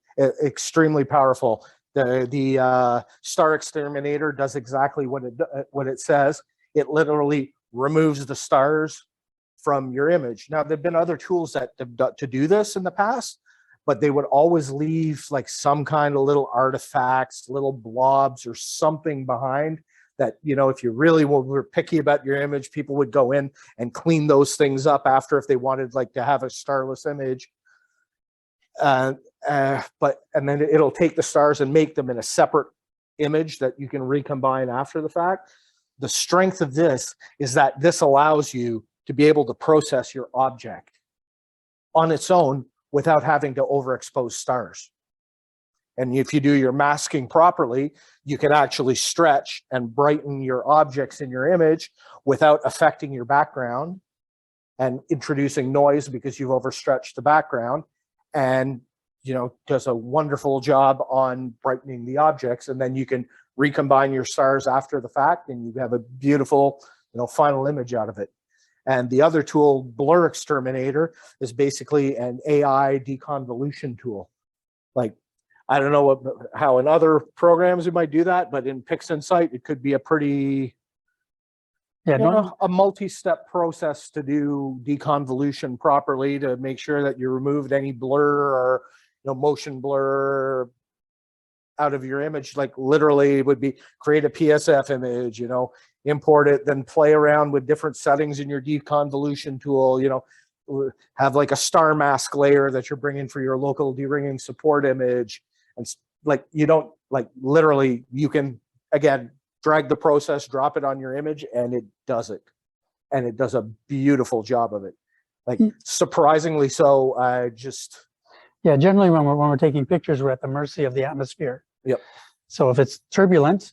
extremely powerful. The Star Exterminator does exactly what it says. It literally removes the stars from your image. Now, there've been other tools that have done to do this in the past, but they would always leave like some kind of little artifacts, little blobs or something behind that, if you really were picky about your image, people would go in and clean those things up after if they wanted like to have a starless image. And then it'll take the stars and make them in a separate image that you can recombine after the fact. The strength of this is that this allows you to be able to process your object on its own without having to overexpose stars. And if you do your masking properly, you can actually stretch and brighten your objects in your image without affecting your background and introducing noise because you've overstretched the background, and does a wonderful job on brightening the objects. And then you can recombine your stars after the fact and you have a beautiful final image out of it. And the other tool, Blur Exterminator, is basically an AI deconvolution tool. Like, I don't know how in other programs you might do that, but in PixInsight, it could be a pretty, a multi-step process to do deconvolution properly to make sure that you removed any blur or motion blur out of your image. Like literally it would be create a PSF image, import it, then play around with different settings in your deconvolution tool, have like a star mask layer that you're bringing for your local deringing support image. And like, literally you can, again, drag the process, drop it on your image, and it does it. And it does a beautiful job of it. Like surprisingly so, Yeah, generally when we're taking pictures, we're at the mercy of the atmosphere. Yep. So if it's turbulent,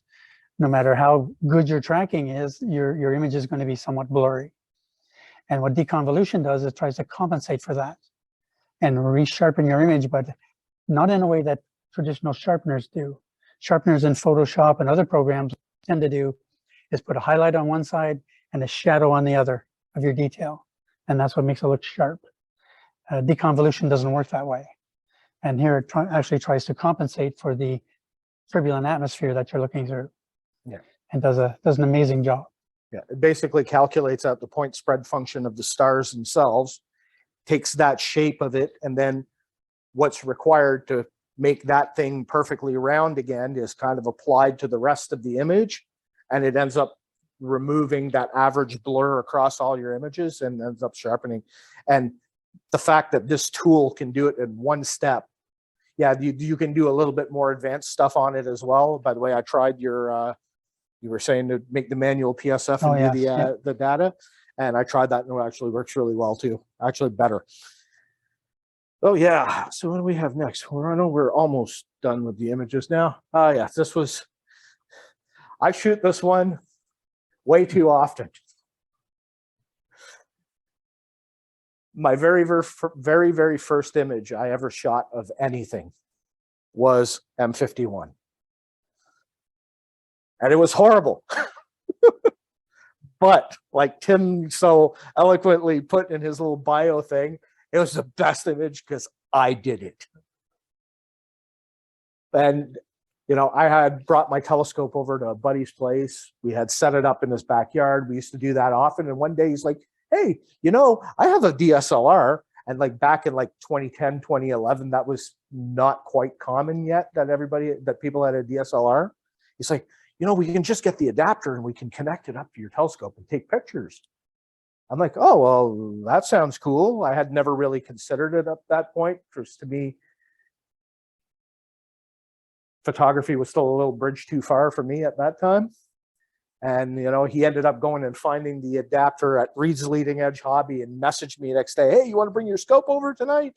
no matter how good your tracking is, your image is going to be somewhat blurry. And what deconvolution does is tries to compensate for that and resharpen your image, but not in a way that traditional sharpeners do. Sharpeners in Photoshop and other programs tend to do is put a highlight on one side and a shadow on the other of your detail. And that's what makes it look sharp. Deconvolution doesn't work that way. And here it actually tries to compensate for the turbulent atmosphere that you're looking through. Yeah. And does an amazing job. Yeah, it basically calculates out the point spread function of the stars themselves, takes that shape of it, and then what's required to make that thing perfectly round again is kind of applied to the rest of the image, and it ends up removing that average blur across all your images and ends up sharpening. And the fact that this tool can do it in one step, yeah, you can do a little bit more advanced stuff on it as well. By the way, I tried your you were saying to make the manual PSF and do the data, and I tried that and it actually works really well too, actually better. Oh yeah, so what do we have next? I know we're almost done with the images now. Yeah, this was, I shoot this one way too often. My very first image I ever shot of anything was M51. And it was horrible. But like Tim so eloquently put in his little bio thing, it was the best image because I did it. And, you know, I had brought my telescope over to a buddy's place. We had set it up in his backyard. We used to do that often. And one day he's like, hey, you know, I have a DSLR. And like back in like 2010, 2011, that was not quite common yet that people had a DSLR. He's like, you know, we can just get the adapter and we can connect it up to your telescope and take pictures. I'm like, oh, well, that sounds cool. I had never really considered it at that point. Because to me, photography was still a little bridge too far for me at that time. And, you know, he ended up going and finding the adapter at Reed's Leading Edge Hobby and messaged me next day, hey, you want to bring your scope over tonight?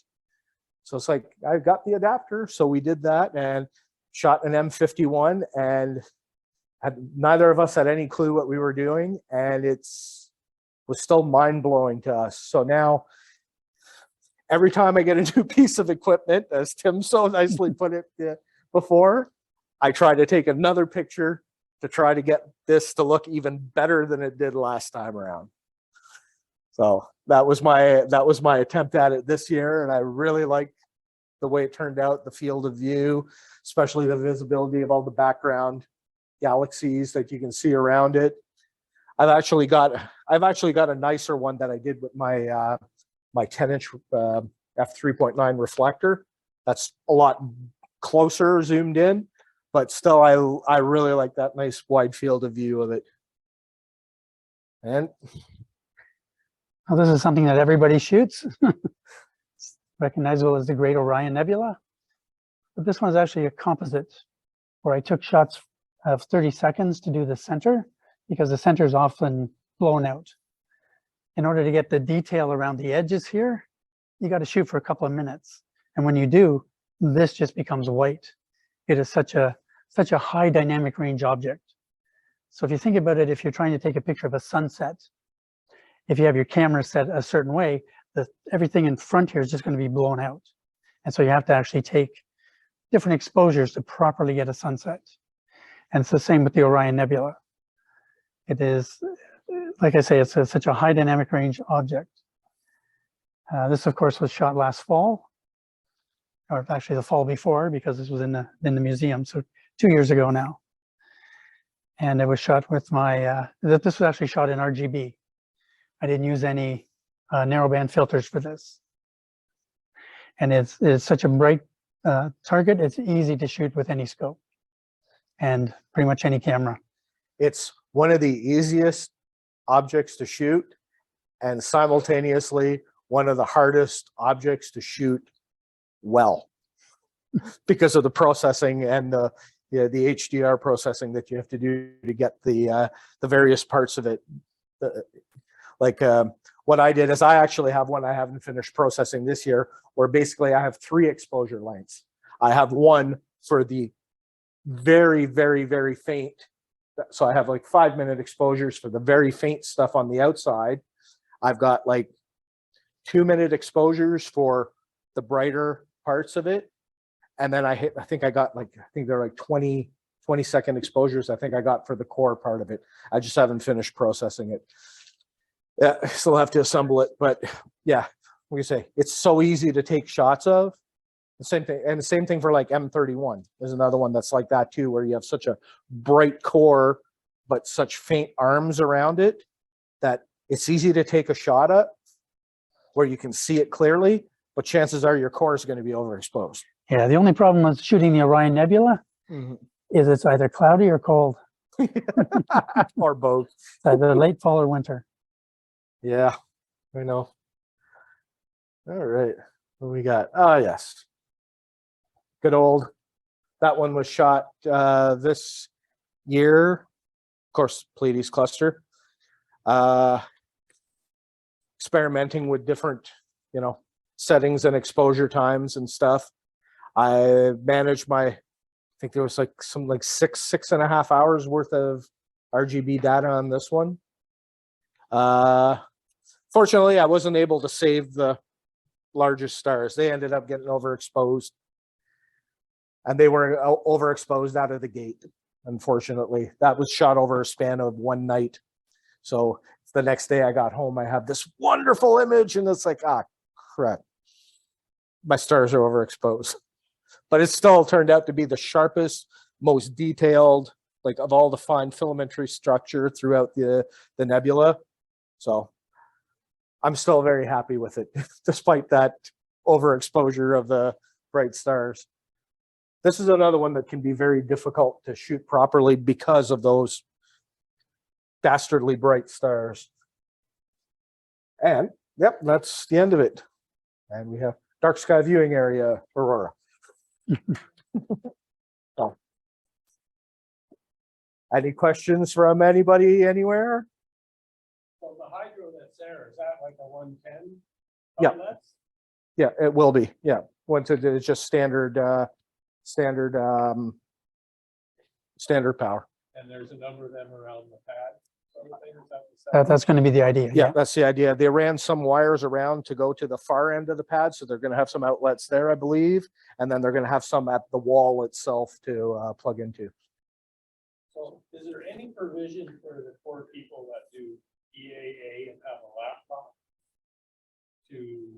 So it's like, I got the adapter. So we did that and shot an M51, and neither of us had any clue what we were doing. And was still mind-blowing to us. So now every time I get a new piece of equipment, as Tim so nicely put it before, I try to take another picture to try to get this to look even better than it did last time around. So that was my attempt at it this year, and I really liked the way it turned out, the field of view, especially the visibility of all the background galaxies that you can see around it. I've actually got a nicer one that I did with my my 10-inch f3.9 reflector. That's a lot closer zoomed in, but still I really like that nice wide field of view of it. And well, this is something that everybody shoots. It's recognizable as the Great Orion Nebula. But this one is actually a composite where I took shots of 30 seconds to do the center, because the center is often blown out. In order to get the detail around the edges here, you got to shoot for a couple of minutes. And when you do, this just becomes white. It is such a high dynamic range object. So if you think about it, if you're trying to take a picture of a sunset, if you have your camera set a certain way, everything in front here is just going to be blown out. And so you have to actually take different exposures to properly get a sunset. And it's the same with the Orion Nebula. It is, like I say, it's such a high dynamic range object. This, of course, was shot last fall, or actually the fall before, because this was in the museum, so 2 years ago now. And it was shot with my, this was actually shot in RGB. I didn't use any narrowband filters for this. And it's such a bright target, it's easy to shoot with any scope and pretty much any camera. it's one of the easiest objects to shoot, and simultaneously one of the hardest objects to shoot well because of the processing and the HDR processing that you have to do to get the various parts of it. what I did is I actually have one I haven't finished processing this year, where basically I have 3 exposure lengths. I have one for the very, very, very faint. So I have like 5-minute exposures for the very faint stuff on the outside. I've got like 2-minute exposures for the brighter parts of it. And then I think they're like 20-second exposures. I think I got for the core part of it. I just haven't finished processing it. Yeah, I still have to assemble it, but yeah, what you say, it's so easy to take shots of. The same thing, and the same thing for like M31. There's another one that's like that too, where you have such a bright core, but such faint arms around it that it's easy to take a shot at where you can see it clearly, but chances are your core is going to be overexposed. Yeah, the only problem with shooting the Orion Nebula is it's either cloudy or cold, Or both. either late fall or winter. Yeah, I know. All right, what we got? Ah, yes. Good old. That one was shot this year. Of course, Pleiades cluster. Experimenting with different, settings and exposure times and stuff. I managed I think there was like 6.5 hours worth of RGB data on this one. Fortunately, I wasn't able to save the largest stars. They ended up getting overexposed, and they were overexposed out of the gate. Unfortunately, that was shot over a span of one night. So the next day I got home, I have this wonderful image, and it's like, crap, my stars are overexposed. But it still turned out to be the sharpest, most detailed, like of all the fine filamentary structure throughout the nebula. So I'm still very happy with it, despite that overexposure of the bright stars. This is another one that can be very difficult to shoot properly because of those dastardly bright stars. And yep, that's the end of it. And we have dark sky viewing area aurora. So, any questions from anybody anywhere? So the hydro that's there, is that like a 110? Yeah. That's Yeah, it will be. Yeah, once it's just standard power. and there's a number of them around the pad. Sort of thing, is that the That's going to be the idea. Yeah, that's the idea. They ran some wires around to go to the far end of the pad, so they're going to have some outlets there, I believe, and then they're going to have some at the wall itself to plug into. So is there any provision for the poor people that do EAA and have a laptop to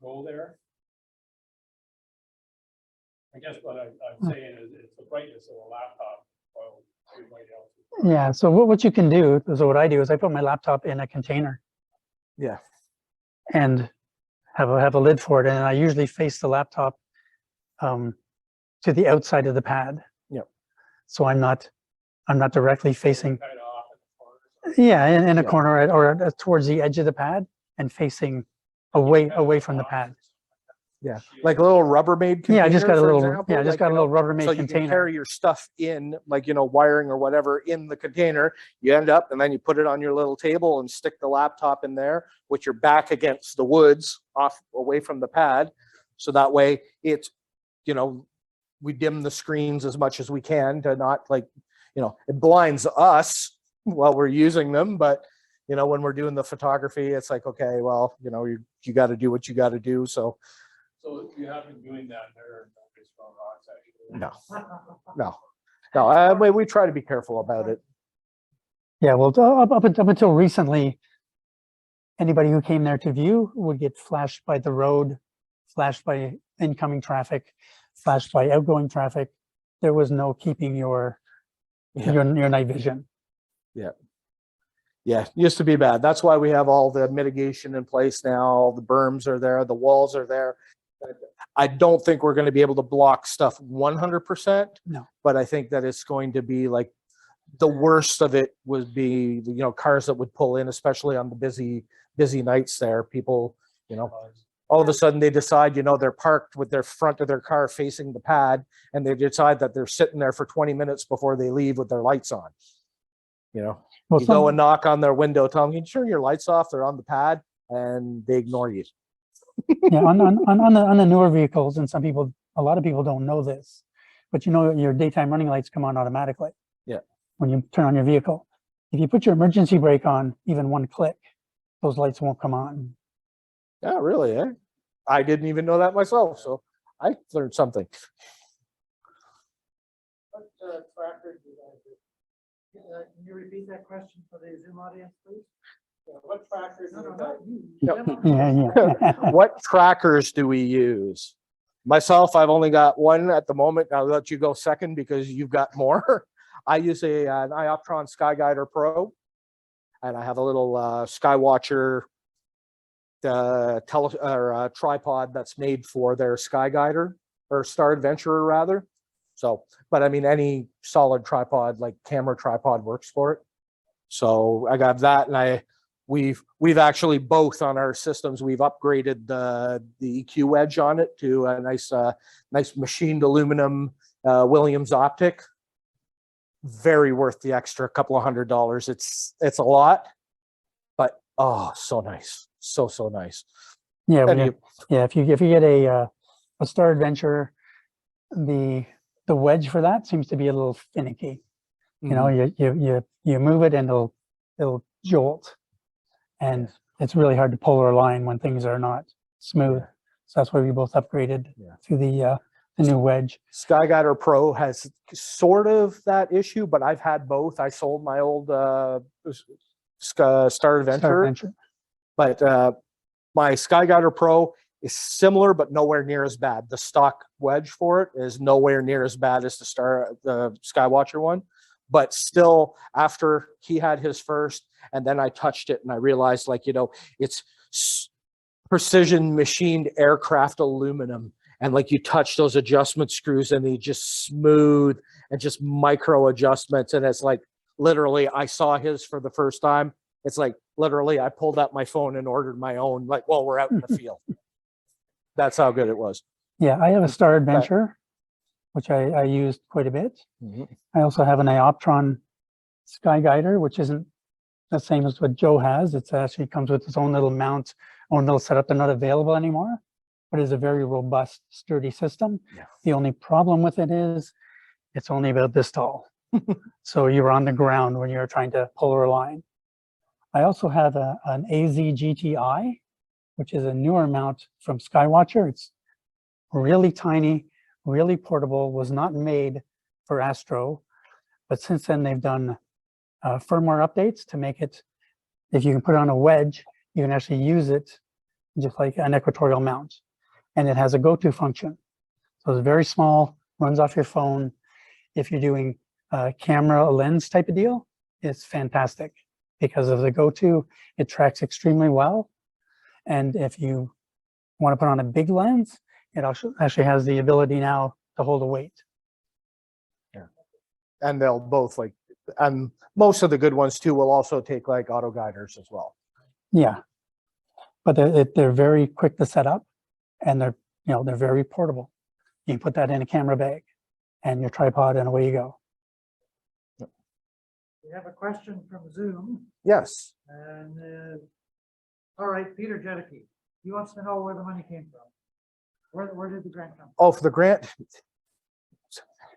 go there? I guess what I'm saying is it's the brightness of a laptop while everybody else is. Yeah, so what you can do, so what I do is I put my laptop in a container Yeah. and have a lid for it, and I usually face the laptop to the outside of the pad. Yep. So I'm not directly facing. Kind of off in the corner. Yeah, in a Yeah. corner or towards the edge of the pad and facing away from the pad. Yeah, like a little Rubbermaid container. Yeah, I just got a for little. example, Yeah, I just like, got a little Rubbermaid so you can container. carry your stuff in, like, wiring or whatever in the container. You end up, and then you put it on your little table and stick the laptop in there with your back against the woods, away from the pad. So that way it's, we dim the screens as much as we can to not it blinds us while we're using them. But, when we're doing the photography, it's like, okay, well, you got to do what you got to do. So So if you have been doing that, there are no big strong rocks actually. no, we try to be careful about it. Yeah, well, up until recently, anybody who came there to view would get flashed by the road, flashed by incoming traffic, flashed by outgoing traffic. There was no keeping your night vision. Yeah, used to be bad. That's why we have all the mitigation in place now. All the berms are there, the walls are there. I don't think we're going to be able to block stuff 100%. No. But I think that it's going to be like the worst of it would be, cars that would pull in, especially on the busy nights there. People, all of a sudden they decide, they're parked with their front of their car facing the pad, and they decide that they're sitting there for 20 minutes before they leave with their lights on. You know, Well, you go some, and knock on their window, tell them, "Can you turn your lights off?" They're on the pad and they ignore you. yeah, on the newer vehicles, and a lot of people don't know this, but you know, your daytime running lights come on automatically. Yeah. When you turn on your vehicle. If you put your emergency brake on, even one click, those lights won't come on. Yeah, really, eh? I didn't even know that myself, so I learned something. What tracker do you guys do? Can you repeat that question for the Zoom audience, please? What trackers? No, do no, you not guys- you. Yeah. What trackers do we use? Myself, I've only got one at the moment. I'll let you go second because you've got more. I use an Ioptron Skyguider Pro, and I have a little Skywatcher tripod that's made for their Skyguider or Star Adventurer rather. So, but I mean, any solid tripod like camera tripod works for it. So I got that, and we've actually both on our systems, we've upgraded the EQ wedge on it to a nice machined aluminum Williams optic. Very worth the extra couple of $100. It's a lot, but oh, so nice, so nice. Yeah, And if you get a Star Adventure, the wedge for that seems to be a little finicky. You know, you move it and it'll jolt, and it's really hard to polar align when things are not smooth. So that's why we both upgraded to the new wedge. Skyguider Pro has sort of that issue, but I've had both. I sold my old Star Adventure, but my Skyguider Pro is similar, but nowhere near as bad. The stock wedge for it is nowhere near as bad as the Skywatcher one. But still, after he had his first, and then I touched it and I realized, like, you know, it's precision machined aircraft aluminum. And like you touch those adjustment screws and they just smooth and just micro adjustments. And it's like, literally, I saw his for the first time. It's like, literally, I pulled out my phone and ordered my own, like, while we're out in the field. That's how good it was. Yeah, I have a Star Adventure, which I used quite a bit. I also have an Ioptron Skyguider, which isn't the same as what Joe has. It actually comes with its own little mount, own little setup. They're not available anymore, but it's a very robust, sturdy system. Yeah. The only problem with it is it's only about this tall. So you're on the ground when you're trying to polar align. I also have an AZ GTI, which is a newer mount from Skywatcher. It's really tiny, really portable, was not made for Astro, but since then they've done firmware updates to make it, if you can put it on a wedge, you can actually use it just like an equatorial mount. And it has a go-to function. So it's very small, runs off your phone. If you're doing camera lens type of deal, it's fantastic because of the go-to. It tracks extremely well. And if you want to put on a big lens, it actually has the ability now to hold a weight. Yeah. And they'll both and most of the good ones too will also take like auto guiders as well. Yeah, but they're very quick to set up, and they're very portable. You can put that in a camera bag and your tripod, and away you go. We have a question from Zoom, Yes. and all right, Peter Jedicke, he wants to know where the money came from. Where did the grant come from? Oh, for the grant.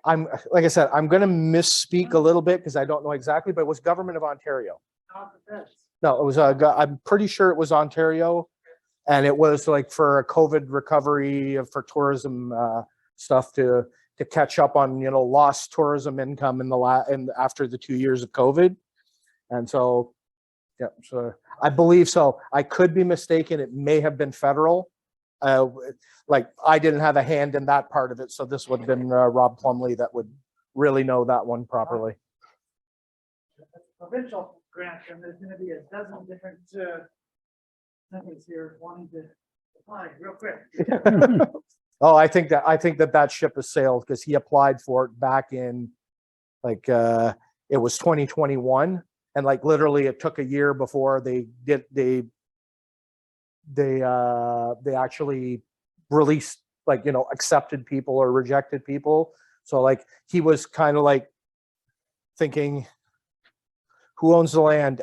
Like I said, I'm going to misspeak a little bit because I don't know exactly, but it was Government of Ontario. Not the feds. No, it was I'm pretty sure it was Ontario, and it was like for a COVID recovery for tourism stuff to catch up on lost tourism income in after the 2 years of COVID, and so yeah, so I believe so. I could be mistaken. It may have been federal. Like I didn't have a hand in that part of it, so this would have been Rob Plumley that would really know that one properly. Provincial grant, and there's going to be a dozen different companies here wanting to apply real quick. Oh, I think that ship has sailed because he applied for it back in like it was 2021, and like literally it took a year before they actually released, like, accepted people or rejected people. So like he was kind of like thinking, Who owns the land?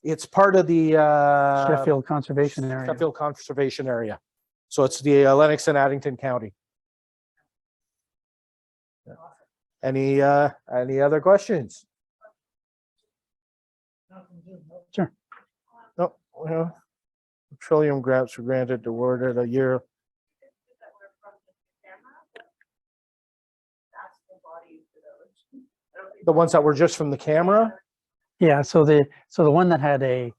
It's part of the Sheffield Conservation Area. Sheffield Conservation Area. So it's the Lennox and Addington County. Any other questions? Sure. No, well, petroleum grants were granted, awarded a year. The ones that were just from the camera? Yeah, so the one that had an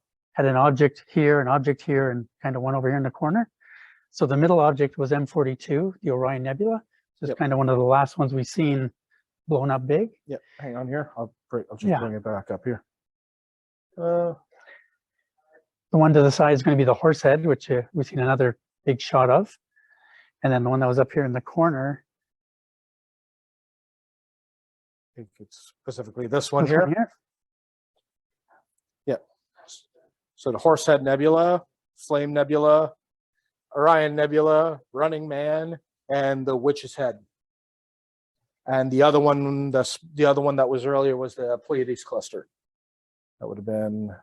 object here, and kind of one over here in the corner. So the middle object was M42, the Orion Nebula. Just Yep. kind of one of the last ones we've seen blown up big. Yep, hang on here. I'll just Yeah. bring it back up here. The one to the side is going to be the Horsehead, which we've seen another big shot of. And then the one that was up here in the corner. I think it's specifically this one this here. Yep. So the Horsehead Nebula, Flame Nebula, Orion Nebula, Running Man, and the Witch's Head. And the other one, the other one that was earlier was the Pleiades cluster. That would have been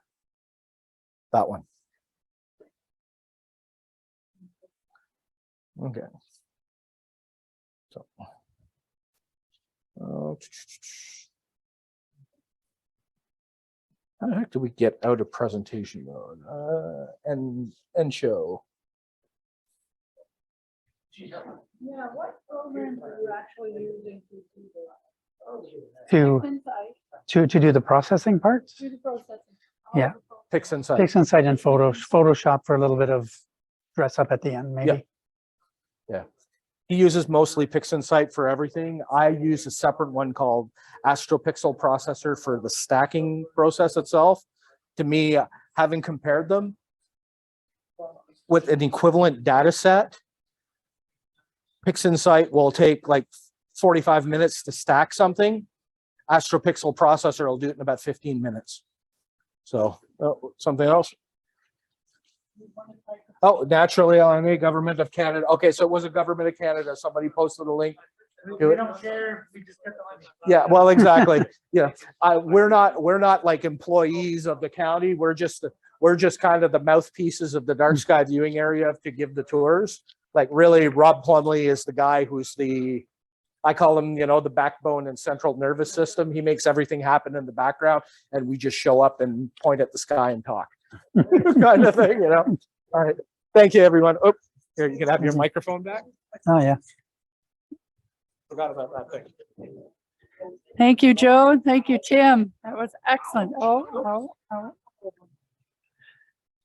that one. Okay. So, how the heck do we get out of presentation mode? And show. Yeah, what programs are you actually using to do to do the processing parts. the processing? Yeah. PixInsight. Takes Insight and Photoshop for a little bit of dress up at the end, maybe. Yeah. He uses mostly PixInsight for everything. I use a separate one called Astropixel processor for the stacking process itself. To me, having compared them with an equivalent data set, PixInsight will take like 45 minutes to stack something. Astropixel processor will do it in about 15 minutes. So, something else? Oh, naturally, LMA, Government of Canada. Okay, so it was a Government of Canada. Somebody posted a link. We don't care, we just get the money. Yeah, well, exactly. Yeah, we're not like employees of the county. We're just kind of the mouthpieces of the dark sky viewing area to give the tours. Like really, Rob Plumley is the guy who's I call him, the backbone and central nervous system. He makes everything happen in the background, and we just show up and point at the sky and talk, kind of thing, All right, thank you, everyone. Oh, here, you can have your microphone back. Oh, yeah. Forgot about that thing. Thank you, Joe. Thank you, Tim. That was excellent.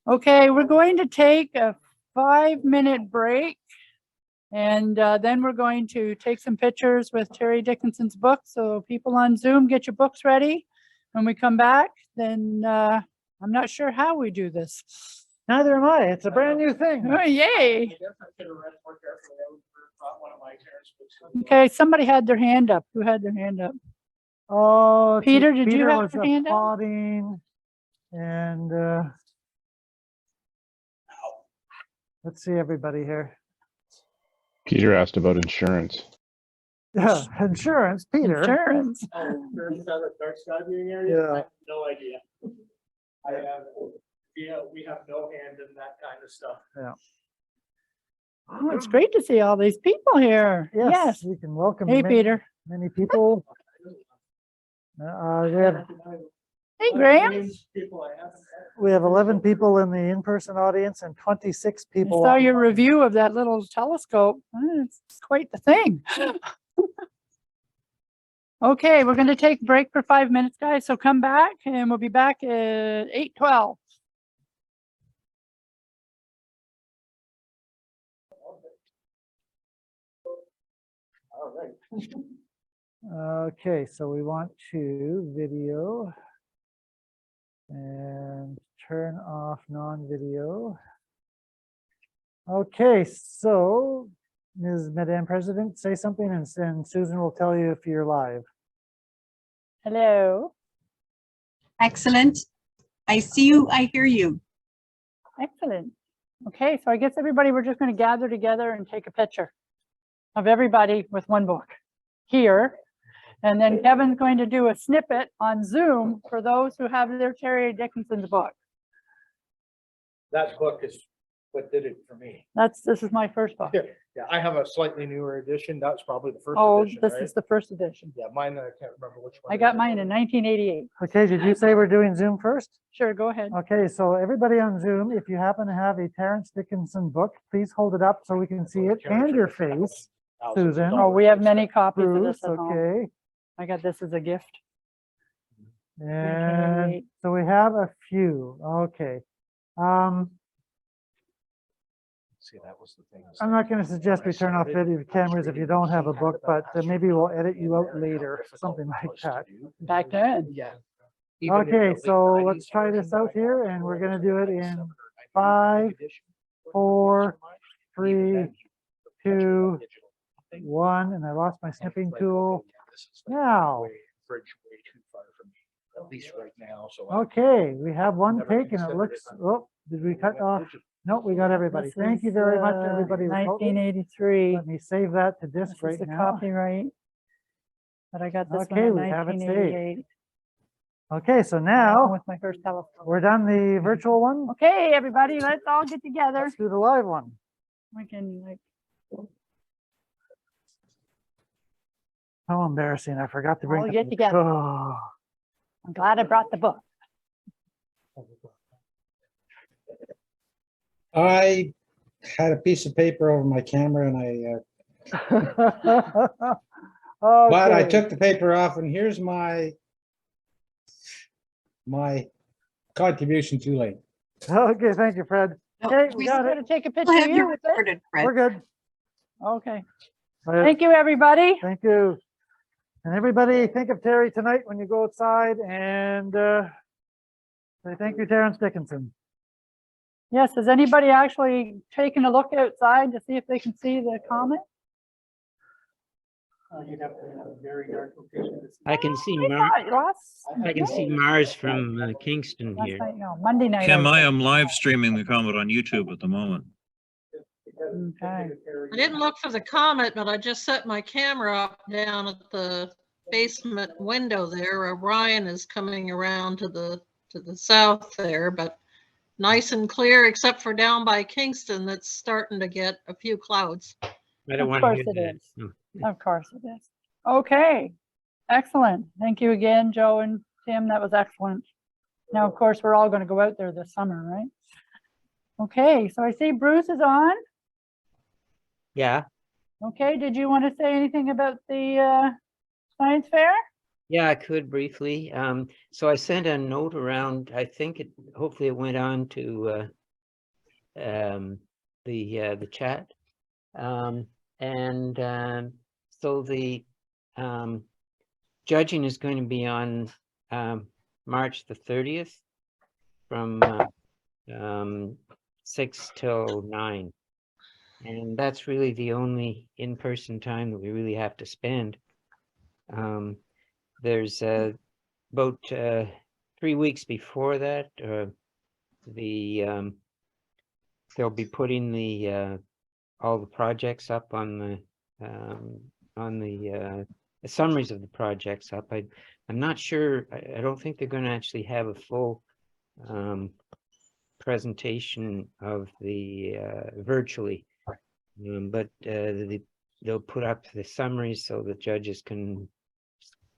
Okay, we're going to take a 5-minute break. And then we're going to take some pictures with Terry Dickinson's book. So people on Zoom, get your books ready. When we come back, then I'm not sure how we do this. Neither am I. It's a brand new thing. Oh, yay. Okay, somebody had their hand up. Who had their hand up? Oh, Peter, did you have was your hand up? applauding, and let's see everybody here. Peter asked about insurance. Yeah, insurance, Peter. Insurance. Dark sky viewing area? Yeah. I have no idea. We have no hand in that kind of stuff. Oh, it's great to see all these people here. Yes. We can welcome Hey, many, Peter. many people. Hey, Graham. We have 11 people in the in-person audience and 26 I people. saw your review of that little telescope. It's quite the thing. Okay, we're going to take a break for 5 minutes, guys. So come back and we'll be back at 8:12. All right. Okay, so we want to video and turn off non-video. Okay, so Madam President, say something and Susan will tell you if you're live. Hello. Excellent. I see you. I hear you. Excellent. Okay, so I guess everybody, we're just going to gather together and take a picture of everybody with one book here. And then Kevin's going to do a snippet on Zoom for those who have their Terry Dickinson's book. That book is what did it for me. This is my first book. Yeah, I have a slightly newer edition. That's probably the first Oh, edition, this right? is the first edition. Yeah, mine, I can't remember which one. I it got is. mine in 1988. Okay, did you say we're doing Zoom first? Sure, go ahead. Okay, so everybody on Zoom, if you happen to have a Terrence Dickinson book, please hold it up so we can see it and your face. Thousands of Susan. Oh, we have many copies of Bruce, this at home. okay. I got this as a gift. And 1988. so we have a few, okay. See, that was the thing. I'm not going to suggest we turn off video cameras if you don't have a book, but maybe we'll edit you out later, something like that. Back then. Yeah. Okay, so let's try this out here, and we're gonna do it in 5, 4, 3, 2, 1, and I lost my snipping tool. Now. At least right now, so. Okay, we have one take, and it looks, oh, did we cut off? Nope, we got everybody. This Thank you is, very much, everybody. remotely. 1983. Let me save that to This disk is right the now. copyright. But I got this Okay, one we in have it saved. 1988. Okay, so along now with my first telescope. we're done the virtual one. Okay, everybody, let's all get together. Let's do the live one. We can like, How embarrassing. I forgot to bring. All the get book. together. Oh. I'm glad I brought the book. I had a piece of paper over my camera and but I Okay. took the paper off and here's my contribution too late. Okay, thank you, Fred. Okay, we We got I'm it. gonna take a still picture of have you you with it. recorded, Fred. We're good. Okay, Right. thank you, everybody. Thank you. And everybody, think of Terry tonight when you go outside and say thank you, Terrence Dickinson. Yes, has anybody actually taken a look outside to see if they can see the comet? You'd have to have a very dark location. I can see I thought last I can see Mars from Kingston last here. night, no, Monday night. Kim, was I there. am live streaming the comet on YouTube at the moment. Okay. I didn't look for the comet, but I just set my camera up down at the basement window there. Orion is coming around to the south there, but nice and clear, except for down by Kingston, that's starting to get a few clouds. I don't Of want to course hear it that. is. No. Of course it is. Okay, excellent. Thank you again, Joe and Tim. That was excellent. Now, of course, we're all going to go out there this summer, right? Okay, so I see Bruce is on. Yeah, Okay, did you want to say anything about the science fair? yeah, I could briefly. So I sent a note around. I think hopefully it went on to the chat. So the judging is going to be on March the 30th from 6 till 9. And that's really the only in-person time that we really have to spend. There's about 3 weeks before that, they'll be putting the all the projects up on the summaries of the projects up. I'm not sure. I don't think they're going to actually have a full presentation of the virtually. But they'll put up the summaries so the judges can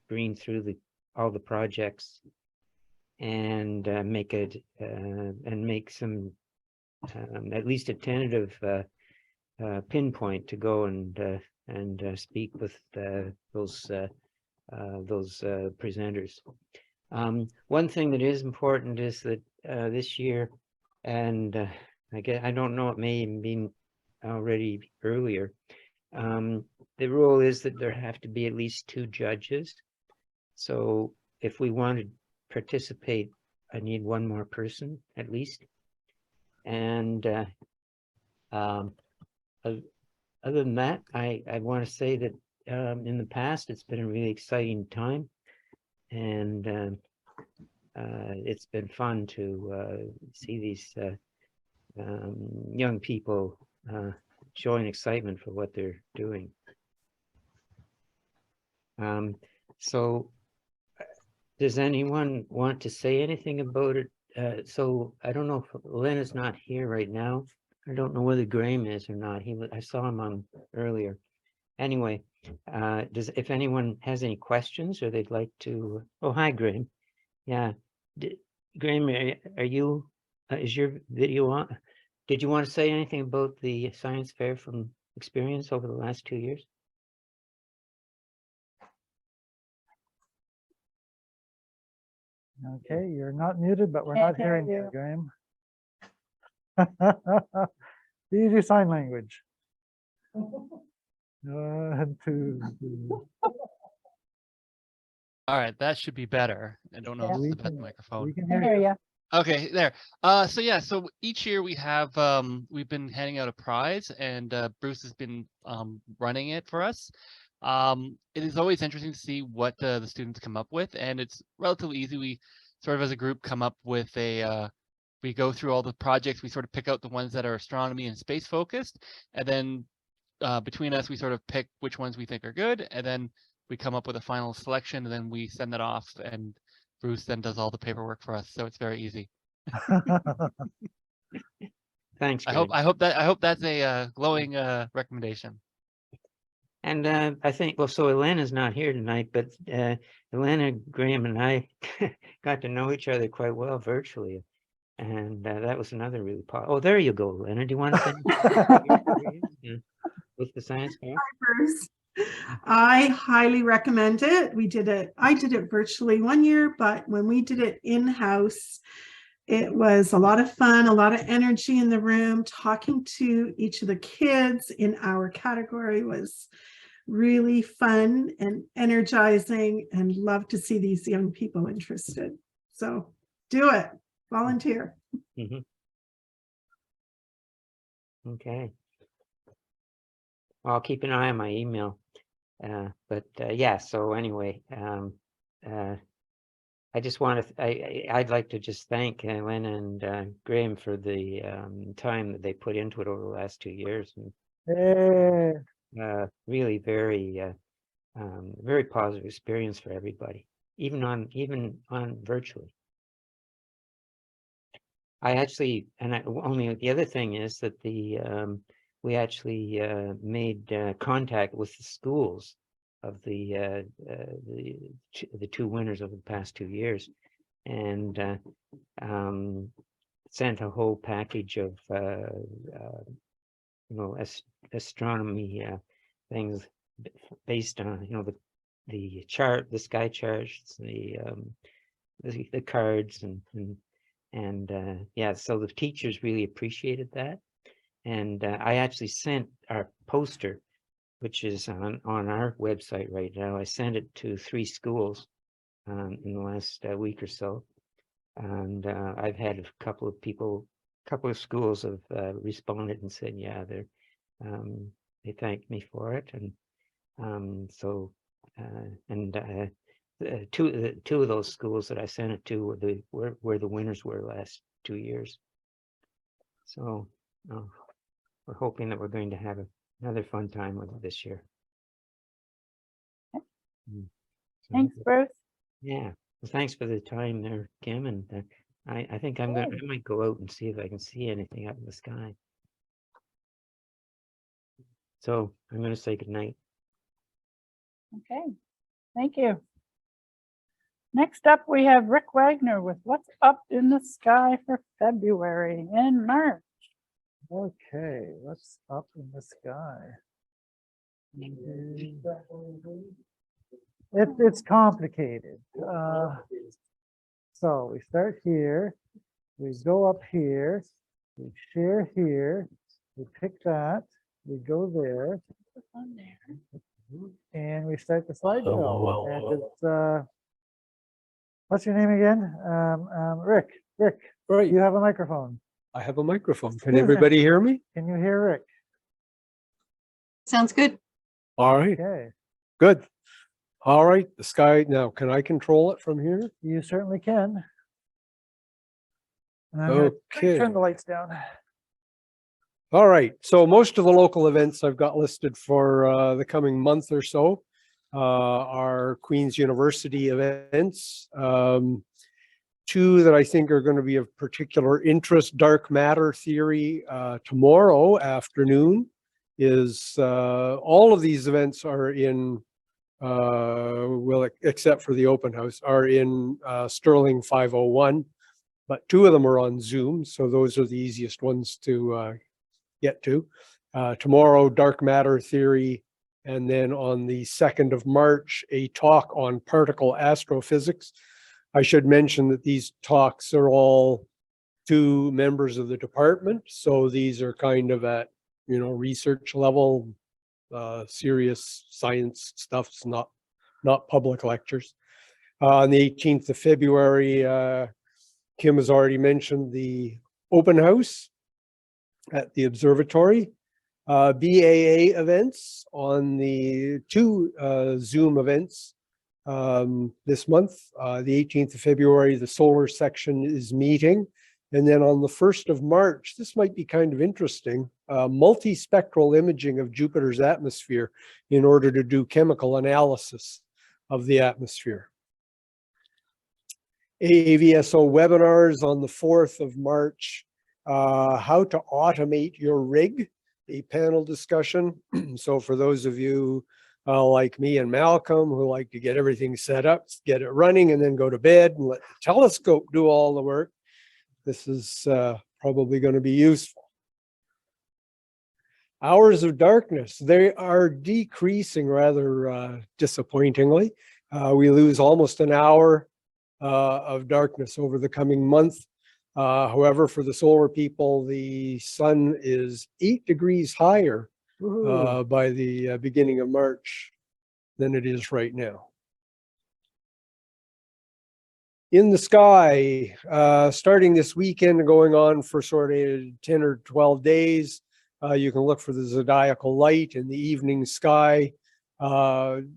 screen through all the projects and make some at least a tentative pinpoint to go and speak with those presenters. One thing that is important is that this year, and I don't know, it may even be already earlier. The rule is that there have to be at least 2 judges. So if we want to participate, I need 1 more person at least. And other than that, I want to say that in the past it's been a really exciting time, and it's been fun to see these young people showing excitement for what they're doing. So does anyone want to say anything about it? So I don't know if Lynn is not here right now. I don't know whether Graham is or not. I saw him on earlier. Anyway, if anyone has any questions or they'd like to, oh, hi, Graham. Yeah. Graham, are you, is your video on? Did you want to say anything about the science fair from experience over the last 2 years? Okay, you're not muted, but we're Can't not hearing hear you, Graham. Do you do sign language? 1, 2, 3. All right, that should be better. I don't know Yeah. if We it's the best can- microphone. We can I hear hear you. ya. Okay, there. So yeah, so each year we have we've been handing out a prize, and Bruce has been running it for us. It is always interesting to see what the students come up with, and it's relatively easy. We sort of as a group come up with a we go through all the projects, we sort of pick out the ones that are astronomy and space focused, and then between us we sort of pick which ones we think are good, and then we come up with a final selection, and then we send that off, and Bruce then does all the paperwork for us, so it's very easy. Thanks, I Graham. hope that's a glowing recommendation. And I think, well, so Elena's not here tonight, but Elena, Graham, and I got to know each other quite well virtually. And that was another really oh, there you go, Elena. Do you want to say anything with the science fair? Bruce. I highly recommend it. I did it virtually one year, but when we did it in-house, it was a lot of fun, a lot of energy in the room. Talking to each of the kids in our category was really fun and energizing, and love to see these young people interested. So do it, volunteer. Okay. I'll keep an eye on my email. Yeah, so anyway, I just want to, I'd like to just thank Lynn and Graham for the time that they put into it over the last 2 years. And, really very, very positive experience for everybody, even on virtually. I actually, only the other thing is that we actually made contact with the schools of the 2 winners over the past 2 years, and sent a whole package of astronomy things based on the sky charts, the cards, and yeah, so the teachers really appreciated that. And I actually sent our poster, which is on our website right now. I sent it to 3 schools in the last week or so. And I've had a couple of schools have responded and said, yeah, they thanked me for it. And two of those schools that I sent it to were where the winners were last 2 years. So we're hoping that we're going to have another fun time with it this year. Thanks, Bruce. Yeah, well, thanks for the time there, Kim. And I think I might go out and see if I can see anything up in the sky. So I'm going to say good night. Okay, thank you. Next up, we have Rick Wagner with What's Up in the Sky for February and March. Okay, what's up in the sky? It's complicated. So we start here, we go up here, we share here, we pick that, we go there, and we start the slideshow. And it's what's your name again? Rick. Right. You have a microphone. I have a microphone. Can Excuse me. everybody hear me? Can you hear Rick? Sounds good. All right. Okay. Good. All right. The sky now. Can I control it from here? You certainly can. And I'm gonna Okay. turn the lights down. All right. So most of the local events I've got listed for the coming month or so. are Queen's University events. Two that I think are going to be of particular interest: dark matter theory tomorrow afternoon is all of these events are in well, except for the open house, are in Sterling 501, but two of them are on Zoom, so those are the easiest ones to get to. Tomorrow, dark matter theory, and then on the 2nd of March, a talk on particle astrophysics. I should mention that these talks are all to members of the department, so these are kind of at, you know, research level, serious science stuff. It's not public lectures. On the 18th of February, Kim has already mentioned the open house at the observatory. BAA events on the two Zoom events this month. The 18th of February, the solar section is meeting. And then on the 1st of March, this might be kind of interesting, multispectral imaging of Jupiter's atmosphere in order to do chemical analysis of the atmosphere. AVSO webinars on the 4th of March, how to automate your rig, a panel discussion. So for those of you like me and Malcolm who like to get everything set up, get it running, and then go to bed and let the telescope do all the work, this is probably going to be useful. Hours of darkness, they are decreasing rather disappointingly. We lose almost an hour of darkness over the coming month. However, for the solar people, the sun is 8 degrees higher by the beginning of March than it is right now. In the sky, starting this weekend and going on for sort of 10 or 12 days, you can look for the zodiacal light in the evening sky.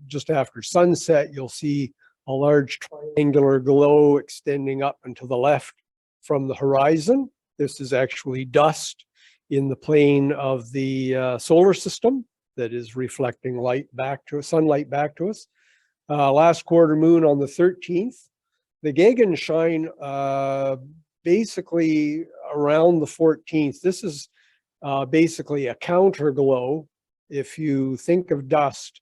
Just after sunset, you'll see a large triangular glow extending up and to the left from the horizon. This is actually dust in the plane of the solar system that is reflecting light back to us, sunlight back to us. Last quarter moon on the 13th. The Gegenschein basically around the 14th. This is basically a counter glow. If you think of dust,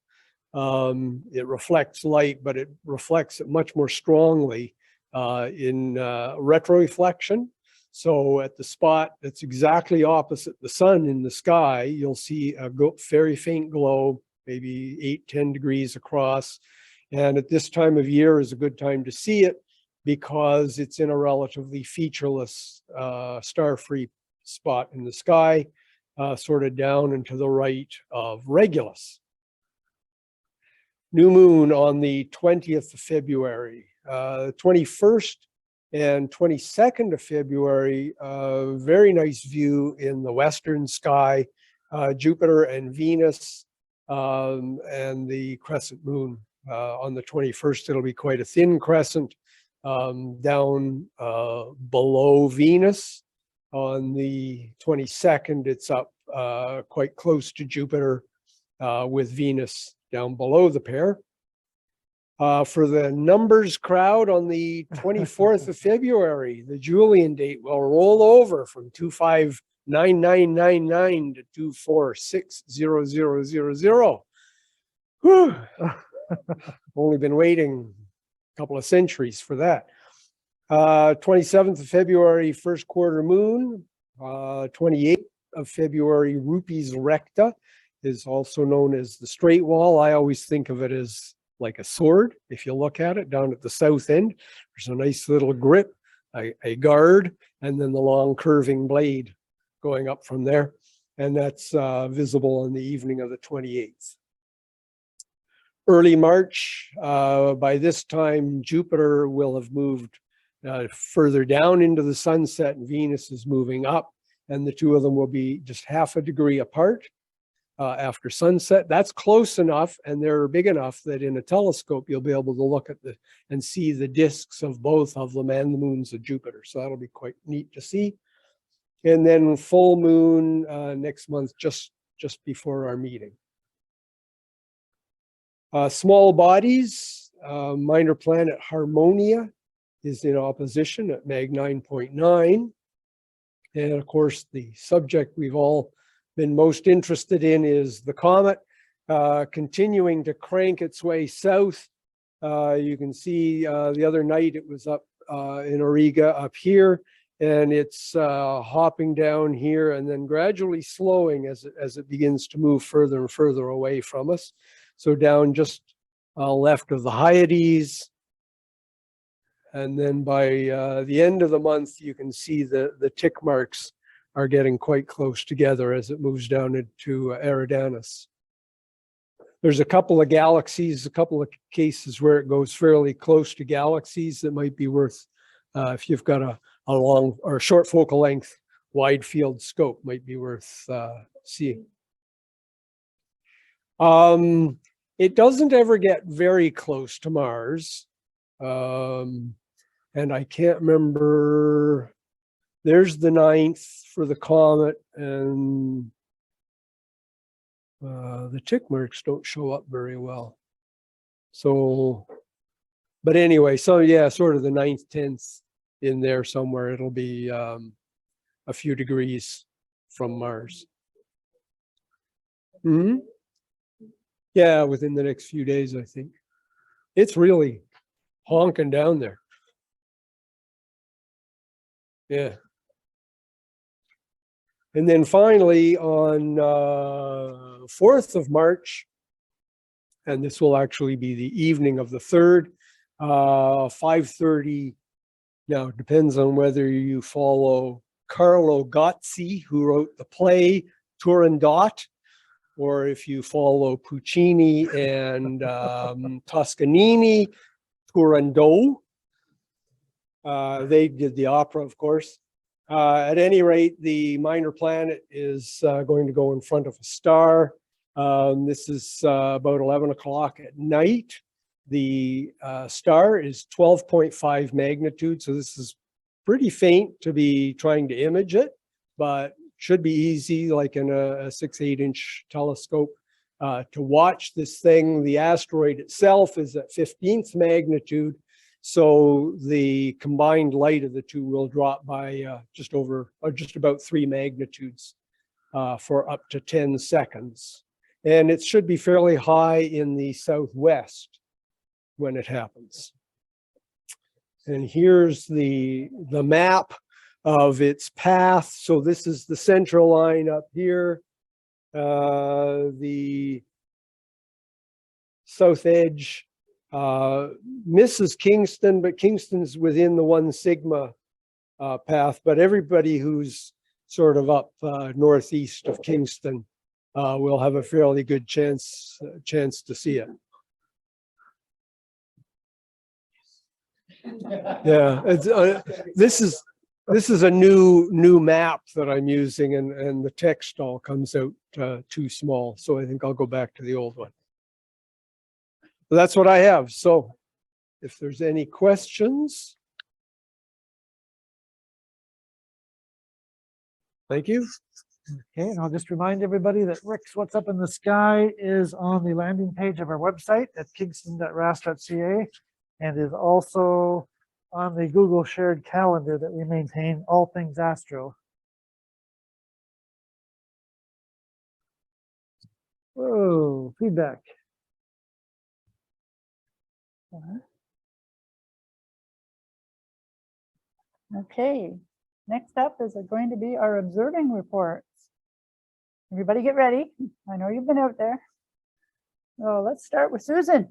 it reflects light, but it reflects it much more strongly in retroreflection. So at the spot that's exactly opposite the sun in the sky, you'll see a very faint glow, maybe 8-10 degrees across. And at this time of year is a good time to see it because it's in a relatively featureless star-free spot in the sky, sort of down and to the right of Regulus. New moon on the 20th of February, 21st and 22nd of February, very nice view in the western sky, Jupiter and Venus, and the crescent moon. On the 21st, it'll be quite a thin crescent down below Venus. On the 22nd, it's up quite close to Jupiter with Venus down below the pair. For the numbers crowd on the 24th of February, the Julian date will roll over from 259999 to 246000. Whew. Only been waiting a couple of centuries for that. 27th of February, first quarter moon. 28th of February, Rupi's recta is also known as the straight wall. I always think of it as like a sword. If you look at it down at the south end, there's a nice little grip, a guard, and then the long curving blade going up from there. And that's visible on the evening of the 28th. Early March, by this time, Jupiter will have moved further down into the sunset, and Venus is moving up, and the two of them will be just half a degree apart after sunset. That's close enough, and they're big enough that in a telescope, you'll be able to look at and see the disks of both of them and the moons of Jupiter. So that'll be quite neat to see. And then full moon next month, just before our meeting. Small bodies, minor planet Harmonia is in opposition at mag 9.9. And of course, the subject we've all been most interested in is the comet continuing to crank its way south. You can see the other night it was up in Auriga up here, and it's hopping down here and then gradually slowing as it begins to move further and further away from us. So down just left of the Hyades. And then by the end of the month, you can see the tick marks are getting quite close together as it moves down into Eridanus. There's a couple of galaxies, a couple of cases where it goes fairly close to galaxies that might be worth, if you've got a long or short focal length, wide field scope, might be worth seeing. It doesn't ever get very close to Mars. And I can't remember, there's the 9th for the comet, and the tick marks don't show up very well. So, but anyway, so yeah, sort of the 9th, 10th in there somewhere. It'll be a few degrees from Mars. Yeah, within the next few days, I think. It's really honking down there. Yeah. And then finally on 4th of March, and this will actually be the evening of the 3rd, 5:30. Now, it depends on whether you follow Carlo Gozzi, who wrote the play Turandot, or if you follow Puccini and Toscanini, Turandot. They did the opera, of course. At any rate, the minor planet is going to go in front of a star. This is about 11 o'clock at night. The star is 12.5 magnitude, so this is pretty faint to be trying to image it, but should be easy, like in a 6-8 inch telescope, to watch this thing. The asteroid itself is at 15th magnitude. So the combined light of the two will drop by just about 3 magnitudes for up to 10 seconds. And it should be fairly high in the southwest when it happens. And here's the map of its path. So this is the central line up here. The south edge misses Kingston, but Kingston's within the 1 sigma path. But everybody who's sort of up northeast of Kingston will have a fairly good chance to see it. Yeah, it's, this is a new map that I'm using, and the text all comes out too small. So I think I'll go back to the old one. That's what I have. So if there's any questions. Thank you. Okay, and I'll just remind everybody that Rick's What's Up in the Sky is on the landing page of our website at kingston.rasc.ca, and is also on the Google shared calendar that we maintain, all things astro. Whoa, feedback. Okay, next up is going to be our observing reports. Everybody get ready. I know you've been out there. So let's start with Susan.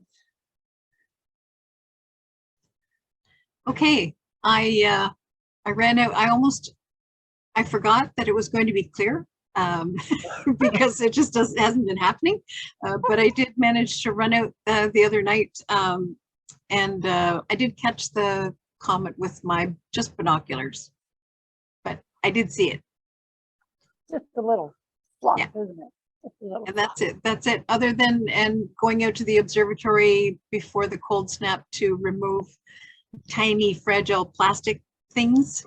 Okay, I ran out. I forgot that it was going to be clear because it just hasn't been happening. But I did manage to run out the other night, and I did catch the comet with my just binoculars, but I did see it. Just a little flop, Yeah. isn't it? Just a little And that's it. That's it. Other than going out to the observatory before the cold snap to remove tiny fragile plastic things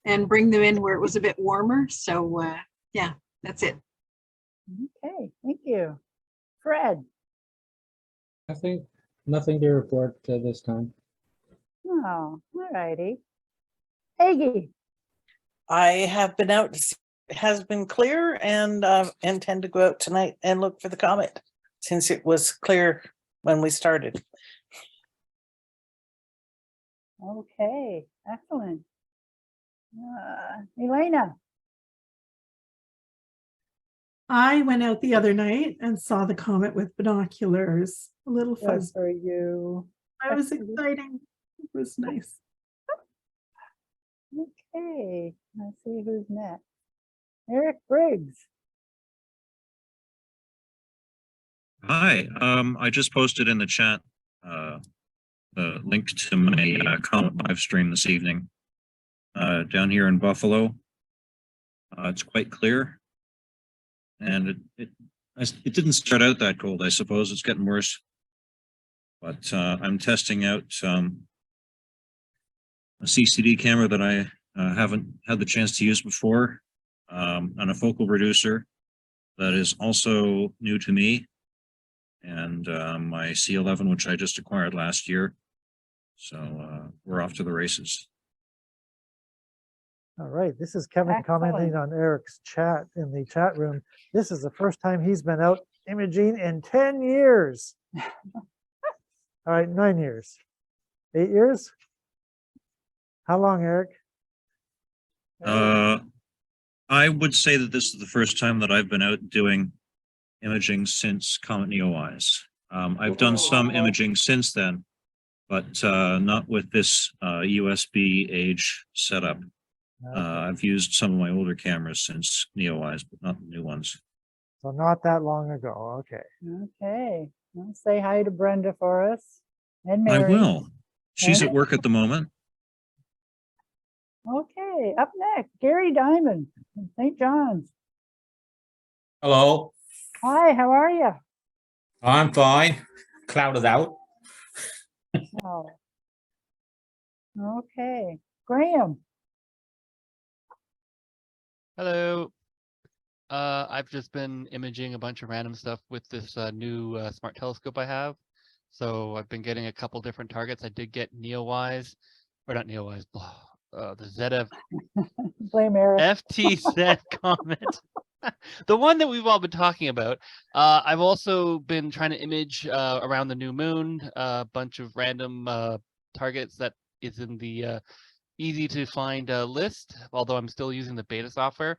and bring them in where it was a bit warmer. So yeah, that's it. Okay, thank you. Fred. Nothing to report this time. Oh, all righty. Aggie, I have been out, it has been clear, and intend to go out tonight and look for the comet since it was clear when we started. okay, excellent. Elena, I went out the other night and saw the comet with binoculars. A little good fuzz. for you. That was Excellent. exciting. It was nice. Okay, let's see who's next. Eric Briggs. Hi, I just posted in the chat the link to my Comet live stream this evening down here in Buffalo. It's quite clear, and it didn't start out that cold. I suppose it's getting worse, but I'm testing out a CCD camera that I haven't had the chance to use before, and a focal reducer that is also new to me, and my C11, which I just acquired last year. So we're off to the races. All right, this is Kevin commenting on Eric's chat in the chat room. This is the first time he's been out imaging in 10 years. All right, 9 years. 8 years? How long, Eric? I would say that this is the first time that I've been out doing imaging since Comet Neowise. I've done some imaging since then, but not with this USB age setup. I've used some of my older cameras since Neowise, but not the new ones. So not that long ago, okay. Okay, well, say hi to Brenda for us and I Mary. will. She's at work at the moment. Okay, up next, Gary Diamond from St. John's. Hello, Hi, how are you? I'm fine. Clouded out. Oh. Okay, Graham. Hello. I've just been imaging a bunch of random stuff with this new smart telescope I have. So I've been getting a couple different targets. I did get Neowise, or not Neowise, the ZF Blame Eric. FTZ Comet. The one that we've all been talking about. I've also been trying to image around the new moon, a bunch of random targets that is in the easy to find list, although I'm still using the beta software.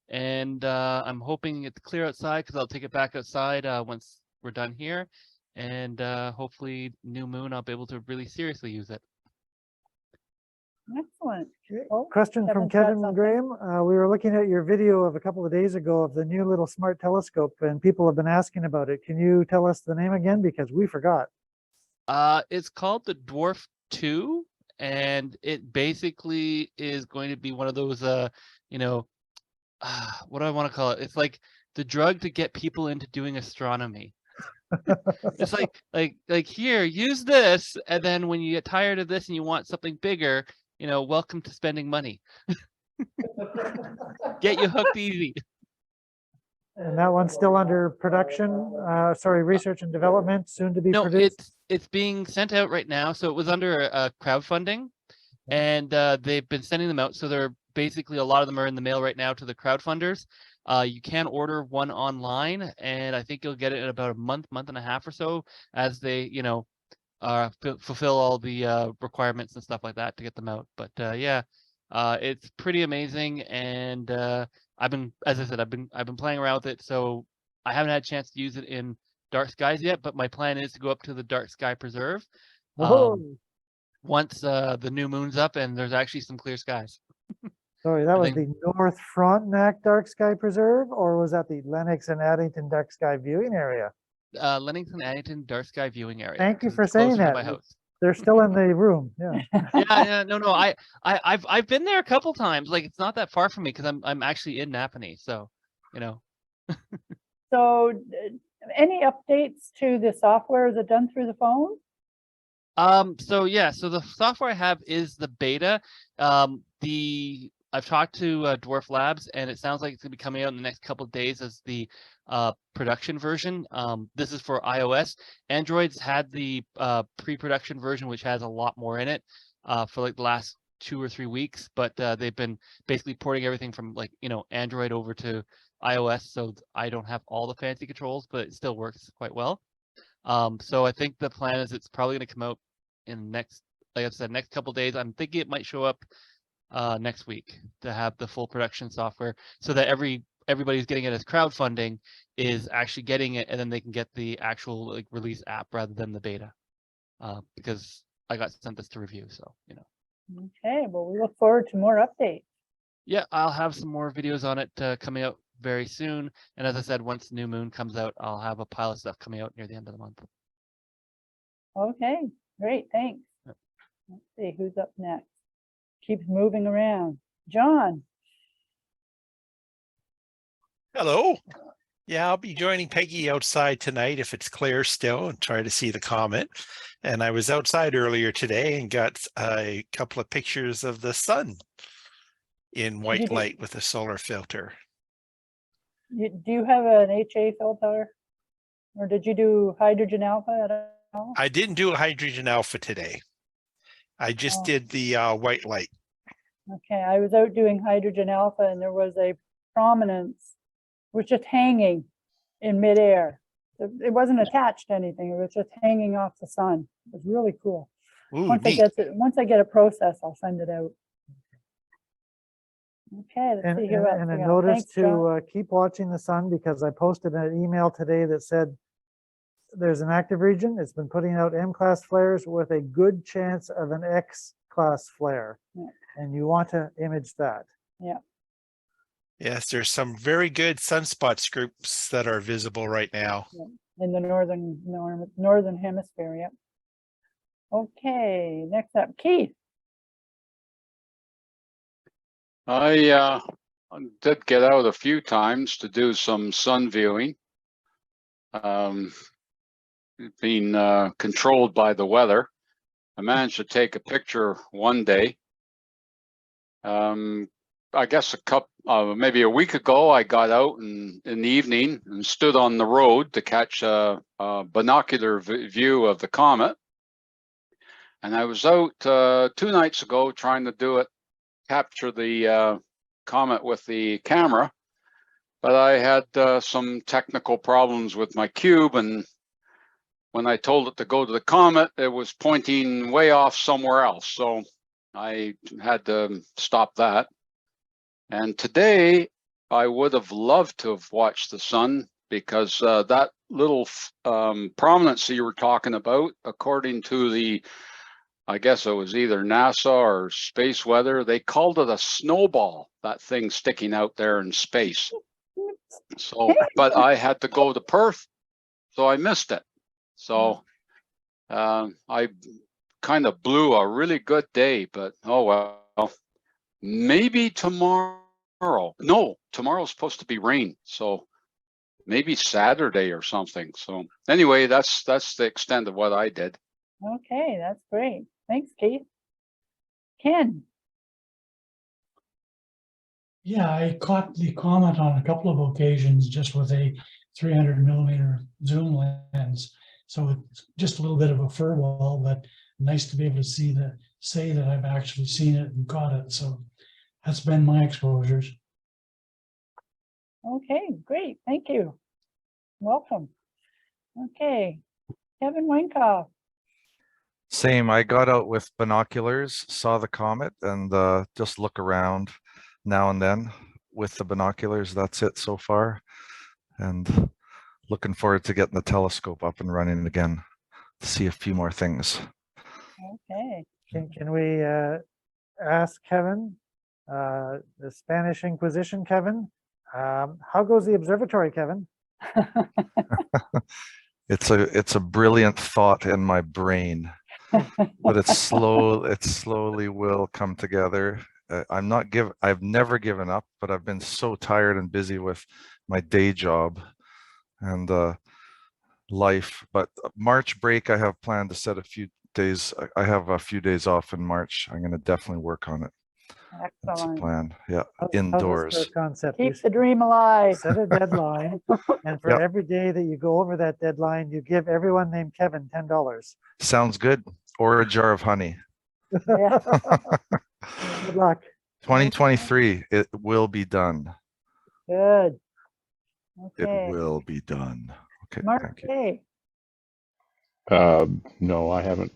And I'm hoping it's clear outside because I'll take it back outside once we're done here. And hopefully new moon, I'll be able to really seriously use it. Excellent. Question from Kevin's got Kevin something. Graham. We were looking at your video of a couple of days ago of the new little smart telescope, and people have been asking about it. Can you tell us the name again? Because we forgot. It's called the Dwarf 2, and it basically is going to be one of those, you know, what do I want to call it? It's like the drug to get people into doing astronomy. It's like here, use this, and then when you get tired of this and you want something bigger, you know, welcome to spending money. Get you hooked easy. And that one's still under production, sorry, research and development, soon to be No, produced? it's being sent out right now. So it was under crowdfunding, and they've been sending them out. So they're basically, a lot of them are in the mail right now to the crowdfunders. You can order one online, and I think you'll get it in about a month and a half or so, as they, you know, fulfill all the requirements and stuff like that to get them out. But yeah, it's pretty amazing, and I've been, as I said, I've been playing around with it. So I haven't had a chance to use it in dark skies yet, but my plan is to go up to the Dark Sky Preserve once the new moon's up and there's actually some clear skies. Sorry, that was the North Frontenac Dark Sky Preserve, or was that the Lennox and Addington Dark Sky Viewing Area? Lennox and Addington Dark Sky Viewing Area. Thank you 'cause for it's closer saying to that. my house. They're still in the room, yeah. Yeah, no, I've been there a couple times. Like, it's not that far from me because I'm actually in Napanee, so you know. So any updates to the software? Is it done through the phone? So yeah, so the software I have is the beta. The I've talked to Dwarf Labs, and it sounds like it's gonna be coming out in the next couple of days as the production version. This is for iOS. Android's had the pre-production version, which has a lot more in it for like the last 2 or 3 weeks, but they've been basically porting everything from like, Android over to iOS, so I don't have all the fancy controls, but it still works quite well. So I think the plan is it's probably going to come out in next, like I said, next couple days. I'm thinking it might show up next week to have the full production software, so that everybody's getting it as crowdfunding is actually getting it, and then they can get the actual like release app rather than the beta, because I got sent this to review, so Okay, well, we look forward to more updates. Yeah, I'll have some more videos on it coming out very soon. And as I said, once New Moon comes out, I'll have a pile of stuff coming out near the end of the month. Okay, great, thanks. Let's see who's up next. Keeps moving around. John. Hello. Yeah, I'll be joining Peggy outside tonight if it's clear still, and try to see the comet. And I was outside earlier today and got a couple of pictures of the sun in white light with a solar filter. Do you have an HA filter, or did you do hydrogen alpha at all? I didn't do a hydrogen alpha today. I just did the white light. Okay, I was out doing hydrogen alpha, and there was a prominence, was just hanging in midair. It wasn't attached to anything. It was just hanging off the sun. It was really cool. Ooh, once I get a process, I'll send it out. Okay, let's see who else And we a got. notice Thanks, John. to keep watching the sun, because I posted an email today that said there's an active region. It's been putting out M-class flares with a good chance of an X-class flare. Yeah. And you want to image that. Yeah. Yes, there's some very good sunspots groups that are visible right now. Yeah. In the northern hemisphere, yeah. Okay, next up, Keith. I did get out a few times to do some sun viewing. Being controlled by the weather. I managed to take a picture one day. I guess maybe a week ago, I got out in the evening and stood on the road to catch a binocular view of the comet. And I was out 2 nights ago trying to capture the comet with the camera, but I had some technical problems with my cube, and when I told it to go to the comet, it was pointing way off somewhere else, so I had to stop that. And today I would have loved to have watched the sun, because that little prominence that you were talking about, according to I guess it was either NASA or space weather, they called it a snowball, that thing sticking out there in space. So, but I had to go to Perth, so I missed it. So I kind of blew a really good day, but oh well. Maybe tomorrow. No, tomorrow's supposed to be rain, so maybe Saturday or something. So anyway, that's the extent of what I did. Okay, that's great. Thanks, Keith. Ken. Yeah, I caught the comet on a couple of occasions just with a 300mm zoom lens. So it's just a little bit of a fur ball, but nice to be able to say that I've actually seen it and caught it. So that's been my exposures. Okay, great. Thank you. Welcome. Okay, Kevin Wenkoff. Same, I got out with binoculars, saw the comet, and just look around now and then with the binoculars. That's it so far. And looking forward to getting the telescope up and running again to see a few more things. Okay. Can we ask Kevin, the Spanish Inquisition, Kevin, how goes the observatory, Kevin? It's a brilliant thought in my brain, but it slowly will come together. I've never given up, but I've been so tired and busy with my day job and life. But March break, I have planned to set a few days. I have a few days off in March. I'm going to definitely work on it. That's the Excellent. plan. Yeah, How's indoors. this for a concept? Keep the dream alive. Set a deadline, and for Yep. every day that you go over that deadline, you give everyone named Kevin $10. Sounds good. Or a jar of honey. Yeah. Good luck. 2023, it will be done. Good. It Okay. will be done. Okay, Mark thank you. K. No, I haven't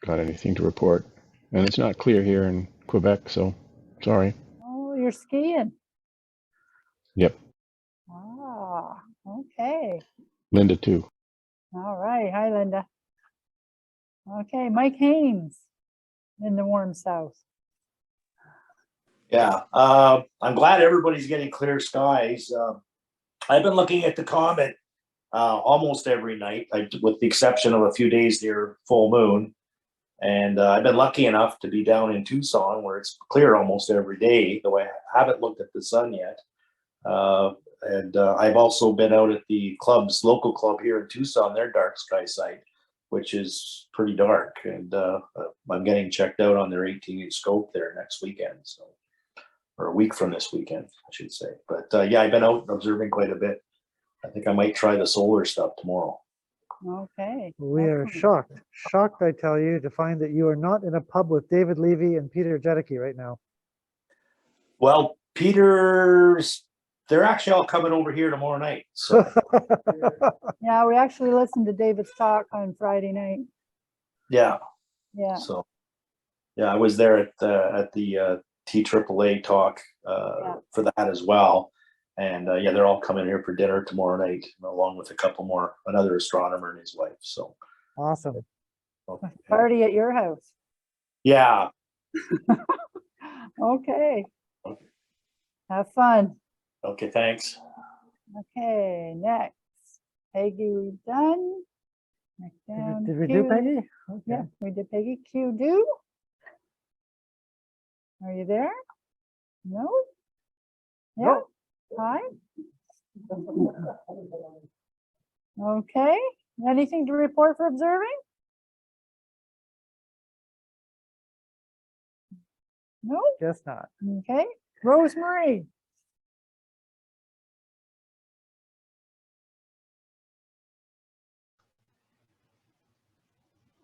got anything to report. And it's not clear here in Quebec, so sorry. Oh, you're skiing. Yep. Ah, okay. Linda too. All right. Hi, Linda. Okay, Mike Haynes in the warm south. Yeah, I'm glad everybody's getting clear skies. I've been looking at the comet almost every night, with the exception of a few days near full moon. And I've been lucky enough to be down in Tucson where it's clear almost every day, though I haven't looked at the sun yet. And I've also been out at the local club here in Tucson, their dark sky site, which is pretty dark. And I'm getting checked out on their 18-inch scope there next weekend. So, or a week from this weekend, I should say. But yeah, I've been out observing quite a bit. I think I might try the solar stuff tomorrow. Okay. We are shocked, I tell you, to find that you are not in a pub with David Levy and Peter Jedicke right now. Well, they're actually all coming over here tomorrow night. So Yeah, we actually listened to David's talk on Friday night. yeah. Yeah. So yeah, I was there at the TAAA talk for that as well. And yeah, they're all coming here for dinner tomorrow night, along with a couple more, another astronomer and his wife. So awesome. Party at your house. Yeah. Okay. Have fun. Okay, thanks. Okay, next. Peggy, we done. Next down, Did we do Q. Peggy? Okay. Yeah, we did Peggy. Q do. Are you there? No? Yeah. No. Hi. Okay. Anything to report for observing? No? Guess not. Okay. Rosemary.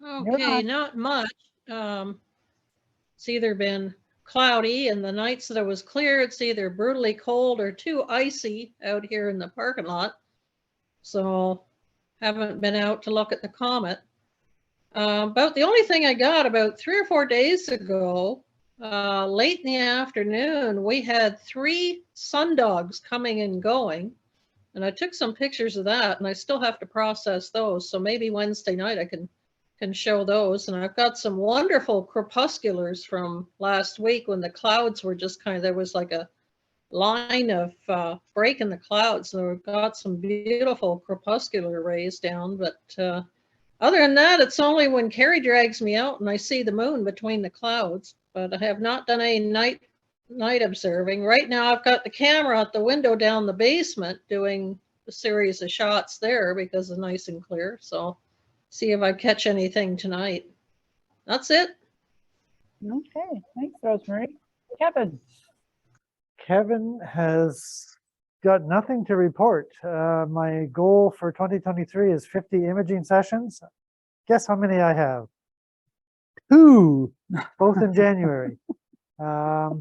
Okay, not much. It's either been cloudy, and the nights that it was clear, it's either brutally cold or too icy out here in the parking lot. So haven't been out to look at the comet. About the only thing I got about 3 or 4 days ago, late in the afternoon, we had 3 sundogs coming and going. And I took some pictures of that, and I still have to process those. So maybe Wednesday night I can show those. And I've got some wonderful crepusculars from last week when the clouds were just there was like a line of break in the clouds. So we've got some beautiful crepuscular rays down. But other than that, it's only when Carrie drags me out and I see the moon between the clouds. But I have not done any night observing. Right now I've got the camera at the window down the basement doing a series of shots there because it's nice and clear. So see if I catch anything tonight. That's it. Okay, thanks, Rosemary. Kevin. Kevin has got nothing to report. My goal for 2023 is 50 imaging sessions. Guess how many I have? 2, both in January. I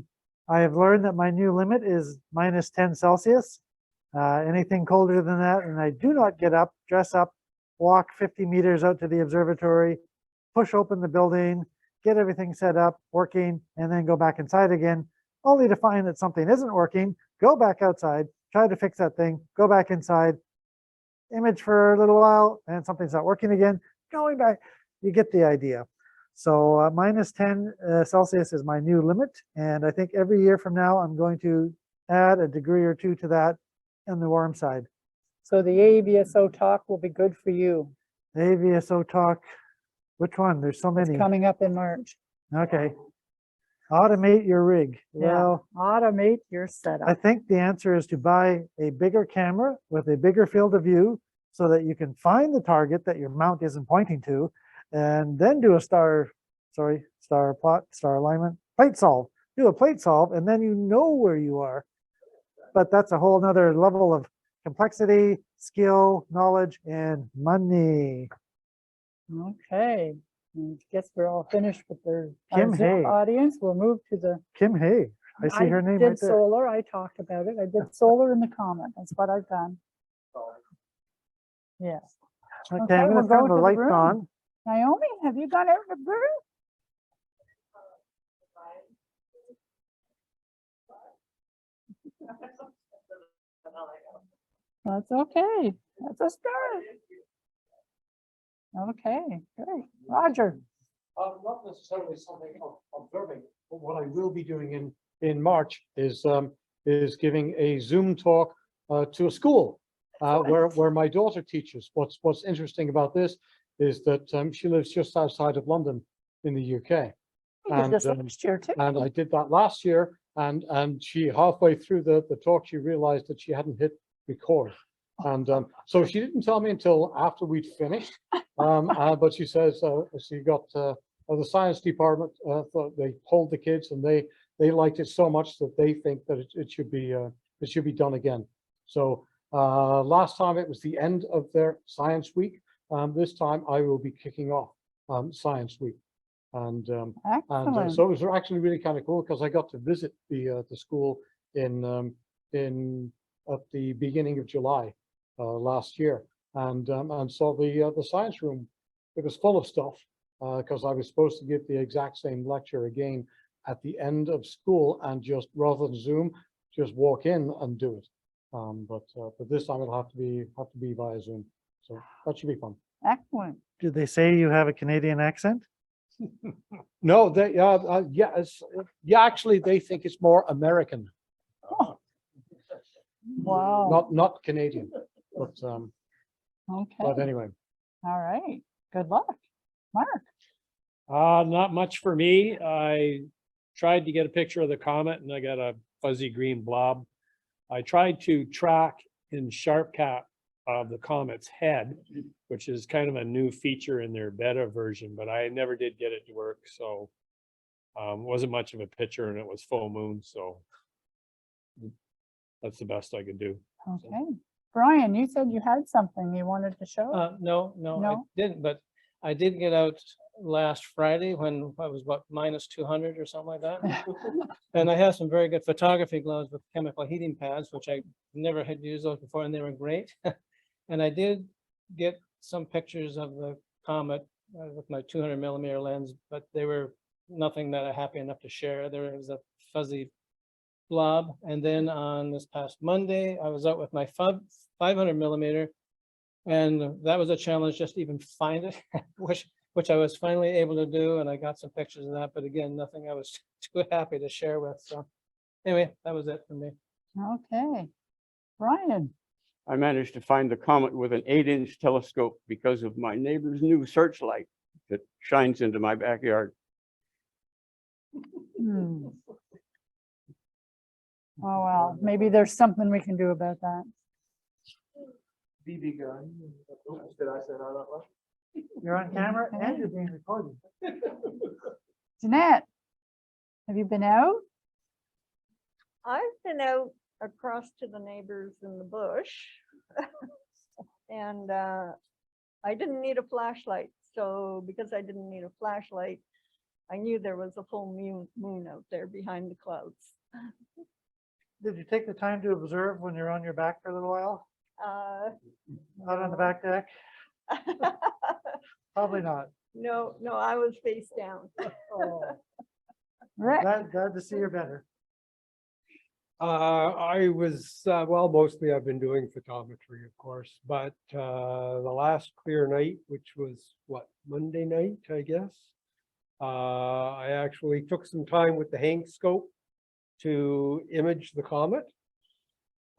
have learned that my new limit is -10 Celsius. Anything colder than that, and I do not get up, dress up, walk 50 meters out to the observatory, push open the building, get everything set up, working, and then go back inside again, only to find that something isn't working, go back outside, try to fix that thing, go back inside, image for a little while, and something's not working again, going back. You get the idea. So -10 Celsius is my new limit, and I think every year from now I'm going to add a degree or 2 to that on the warm side. So the AVSO talk will be good for you. The AVSO talk, which one? There's so many. It's coming up in March. Okay. Automate your rig. Yeah. Well, automate your setup. I think the answer is to buy a bigger camera with a bigger field of view so that you can find the target that your mount isn't pointing to, and then do a star alignment, plate solve do a plate solve and then you know where you are. But that's a whole nother level of complexity, skill, knowledge, and money. Okay, I guess we're all finished with our Kim Zoom Hay. audience. We'll move to the. Kim Hay. I see her name did right there. solar. I talked about it. I did solar in the comment. That's what I've done. Yes. Okay, I'm we'll gonna turn go the to lights room. on. Naomi, have you got out of the room? That's okay. That's a start. Okay, great. Roger. Not necessarily something observing, but what I will be doing in March is giving a Zoom talk to a school where my daughter teaches. What's interesting about this is that she lives just outside of London in the UK. You did this last year too. And I did that last year, and she halfway through the talk, she realized that she hadn't hit record. And so she didn't tell me until after we'd finished. But she says she got the science department, they polled the kids and they liked it so much that they think that it should be done again. So last time it was the end of their science week. This time I will be kicking off science week. And so it was actually really kind of cool because I got to visit the school at the beginning of July last year, and saw the science room. It was full of stuff because I was supposed to give the exact same lecture again at the end of school, and just rather than Zoom, just walk in and do it. But this time it'll have to be via Zoom, so that should be fun. Excellent. Did they say you have a Canadian accent? No, they actually they think it's more American. Wow. Not Canadian, but Okay. but anyway. All right. Good luck. Mark. Not much for me. I tried to get a picture of the comet and I got a fuzzy green blob. I tried to track in SharpCat of the comet's head, which is kind of a new feature in their beta version, but I never did get it to work. So wasn't much of a picture and it was full moon. So that's the best I could do. Okay. Brian, you said you had something you wanted to show? No, I didn't, but I did get out last Friday when I was minus 200 or something like that. And I have some very good photography gloves with chemical heating pads, which I never had used those before, and they were great. And I did get some pictures of the comet with my 200mm lens, but they were nothing that I'm happy enough to share. There was a fuzzy blob. And then on this past Monday, I was out with my 500mm, and that was a challenge just to even find it, which I was finally able to do, and I got some pictures of that, but again, nothing I was too happy to share with. So anyway, that was it for me. Okay. Brian. I managed to find the comet with an 8-inch telescope because of my neighbor's new searchlight that shines into my backyard. Oh, well, maybe there's something we can do about that. BB gun. Did I say that out loud? You're on camera and you're being recorded. Jeanette, have you been out? I've been out across to the neighbors in the bush and I didn't need a flashlight. So because I didn't need a flashlight, I knew there was a full moon out there behind the clouds. Did you take the time to observe when you're on your back for a little while? Not on the back deck? Probably not. No, I was face down. Oh. Glad to see you're better. I was, well, mostly I've been doing photometry, of course, but the last clear night, which was what, Monday night, I guess. I actually took some time with the Hank scope to image the comet,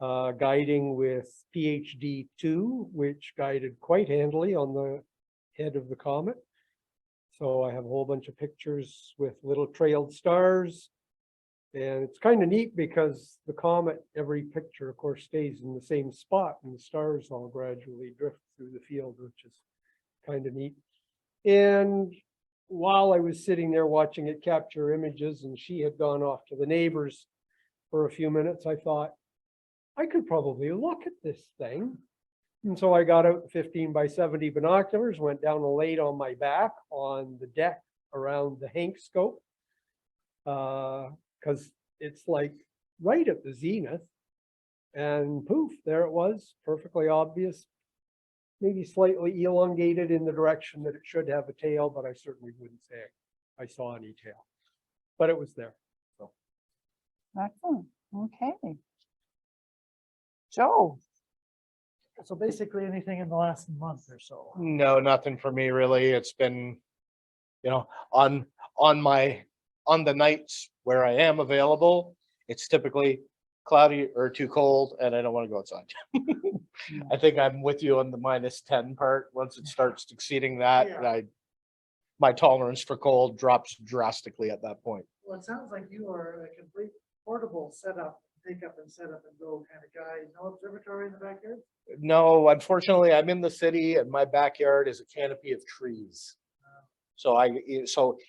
guiding with PhD2, which guided quite handily on the head of the comet. So I have a whole bunch of pictures with little trailed stars. And it's kind of neat because the comet, every picture, of course, stays in the same spot and the stars all gradually drift through the field, which is kind of neat. And while I was sitting there watching it capture images and she had gone off to the neighbors for a few minutes, I thought, I could probably look at this thing. And so I got out 15 by 70 binoculars, went down and laid on my back on the deck around the Hank scope. Because it's like right at the zenith. And poof, there it was, perfectly obvious. Maybe slightly elongated in the direction that it should have a tail, but I certainly wouldn't say I saw any tail. But it was there. So. Excellent. Okay. Joe. So basically anything in the last month or so. No, nothing for me really. It's been, you know, on the nights where I am available, it's typically cloudy or too cold and I don't want to go outside. I think I'm with you on the -10 part. Once it starts exceeding that, my tolerance for cold drops drastically at that point. Well, it sounds like you are a complete portable setup, take up and set up and go kind of guy. No observatory in the backyard? No, unfortunately, I'm in the city and my backyard is a canopy of trees. So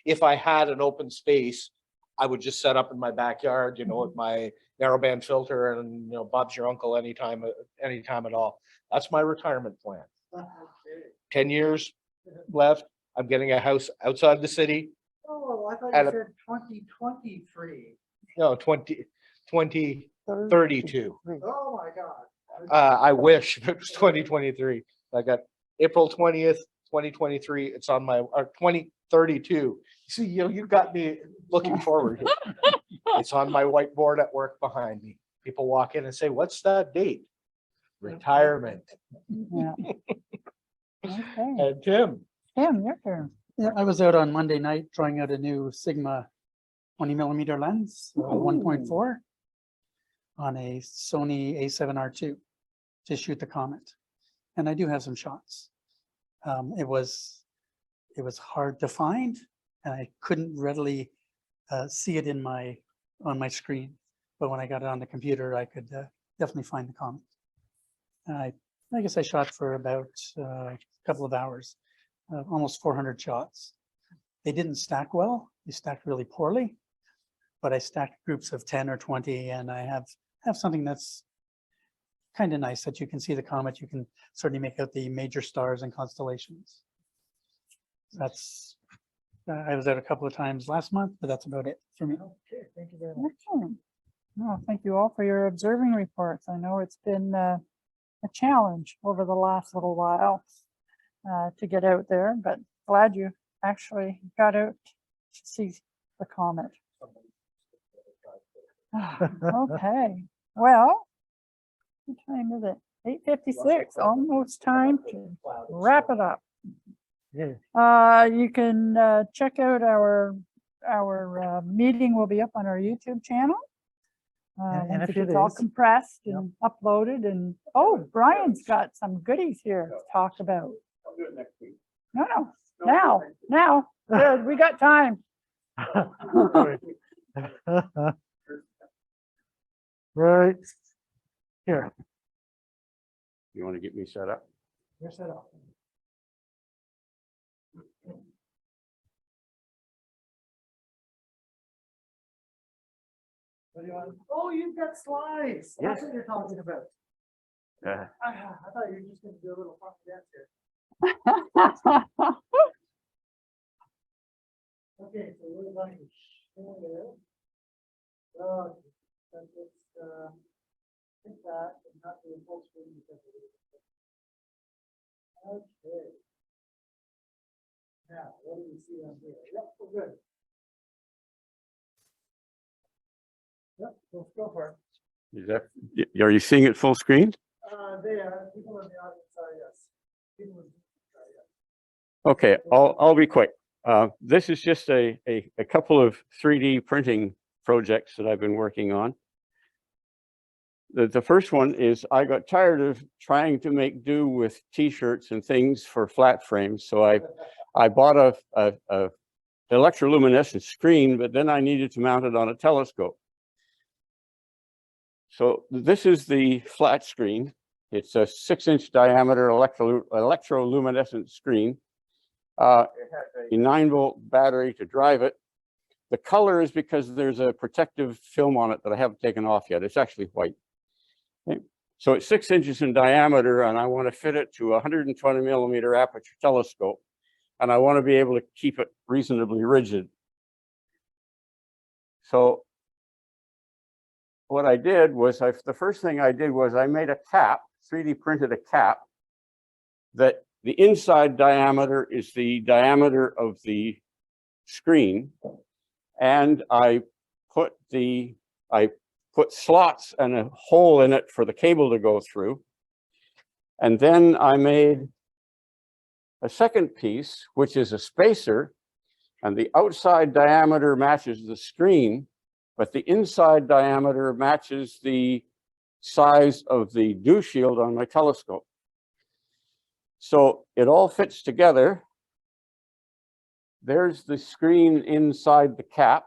if I had an open space, I would just set up in my backyard, you know, with my narrowband filter and, you know, Bob's your uncle anytime at all. That's my retirement plan. Okay. 10 years left. I'm getting a house outside the city. Oh, I thought At you a- said 2023. No, 2032. Oh, my God. I wish it was 2023. I got April 20th, 2023. It's on my, or 2032. See, you got me looking forward. It's on my whiteboard at work behind me. People walk in and say, what's that date? Retirement. Yeah. Okay. And Tim. Tim, your turn. Yeah, I was out on Monday night trying out a new Sigma 20mm lens, 1.4 on a Sony A7R II to shoot the comet. And I do have some shots. It was hard to find and I couldn't readily see it on my screen. But when I got it on the computer, I could definitely find the comet. I guess I shot for about a couple of hours, almost 400 shots. They didn't stack well. They stacked really poorly, but I stacked groups of 10 or 20 and I have something that's kind of nice that you can see the comet. You can certainly make out the major stars and constellations. That's, I was out a couple of times last month, but that's about it for me. Okay, thank you very much. Excellent. Well, thank you all for your observing reports. I know it's been a challenge over the last little while to get out there, but glad you actually got out to see the comet. Okay, well, what time is it? 8:56, almost time to wrap it up. You can check out our meeting will be up on our YouTube channel. And Once if it it gets all is- compressed and uploaded and, oh, Brian's got some goodies here to talk about. I'll do it next week. No, now, good, we got time. Right here. You want to get me set up? You're set up. What do you want? Oh, you've got slides. That's Yes. what you're talking about. Yeah. I thought you were just going to do a little fun dance here. Okay, so we're going to share there. Oh, that's just, hit that and not do a full screen because of it. Okay. Now, what do we see on here? Yep, we're good. Yep, let's go for it. Is that, are you seeing it full screen? There, people in the audience are, yes. People in the audience are, yes. Okay, I'll be quick. This is just a couple of 3D printing projects that I've been working on. The first one is I got tired of trying to make do with t-shirts and things for flat frames. So I bought a electroluminescent screen, but then I needed to mount it on a telescope. So this is the flat screen. It's a 6-inch diameter electroluminescent screen. It has a 9-volt battery to drive it. The color is because there's a protective film on it that I haven't taken off yet. It's actually white. Okay. So it's 6 inches in diameter, and I want to fit it to a 120 millimeter aperture telescope, and I want to be able to keep it reasonably rigid. So what I did was, the first thing I did was I made a cap, 3D printed a cap, that the inside diameter is the diameter of the screen, and I put slots and a hole in it for the cable to go through. And then I made a second piece, which is a spacer, and the outside diameter matches the screen, but the inside diameter matches the size of the dew shield on my telescope. So it all fits together. There's the screen inside the cap.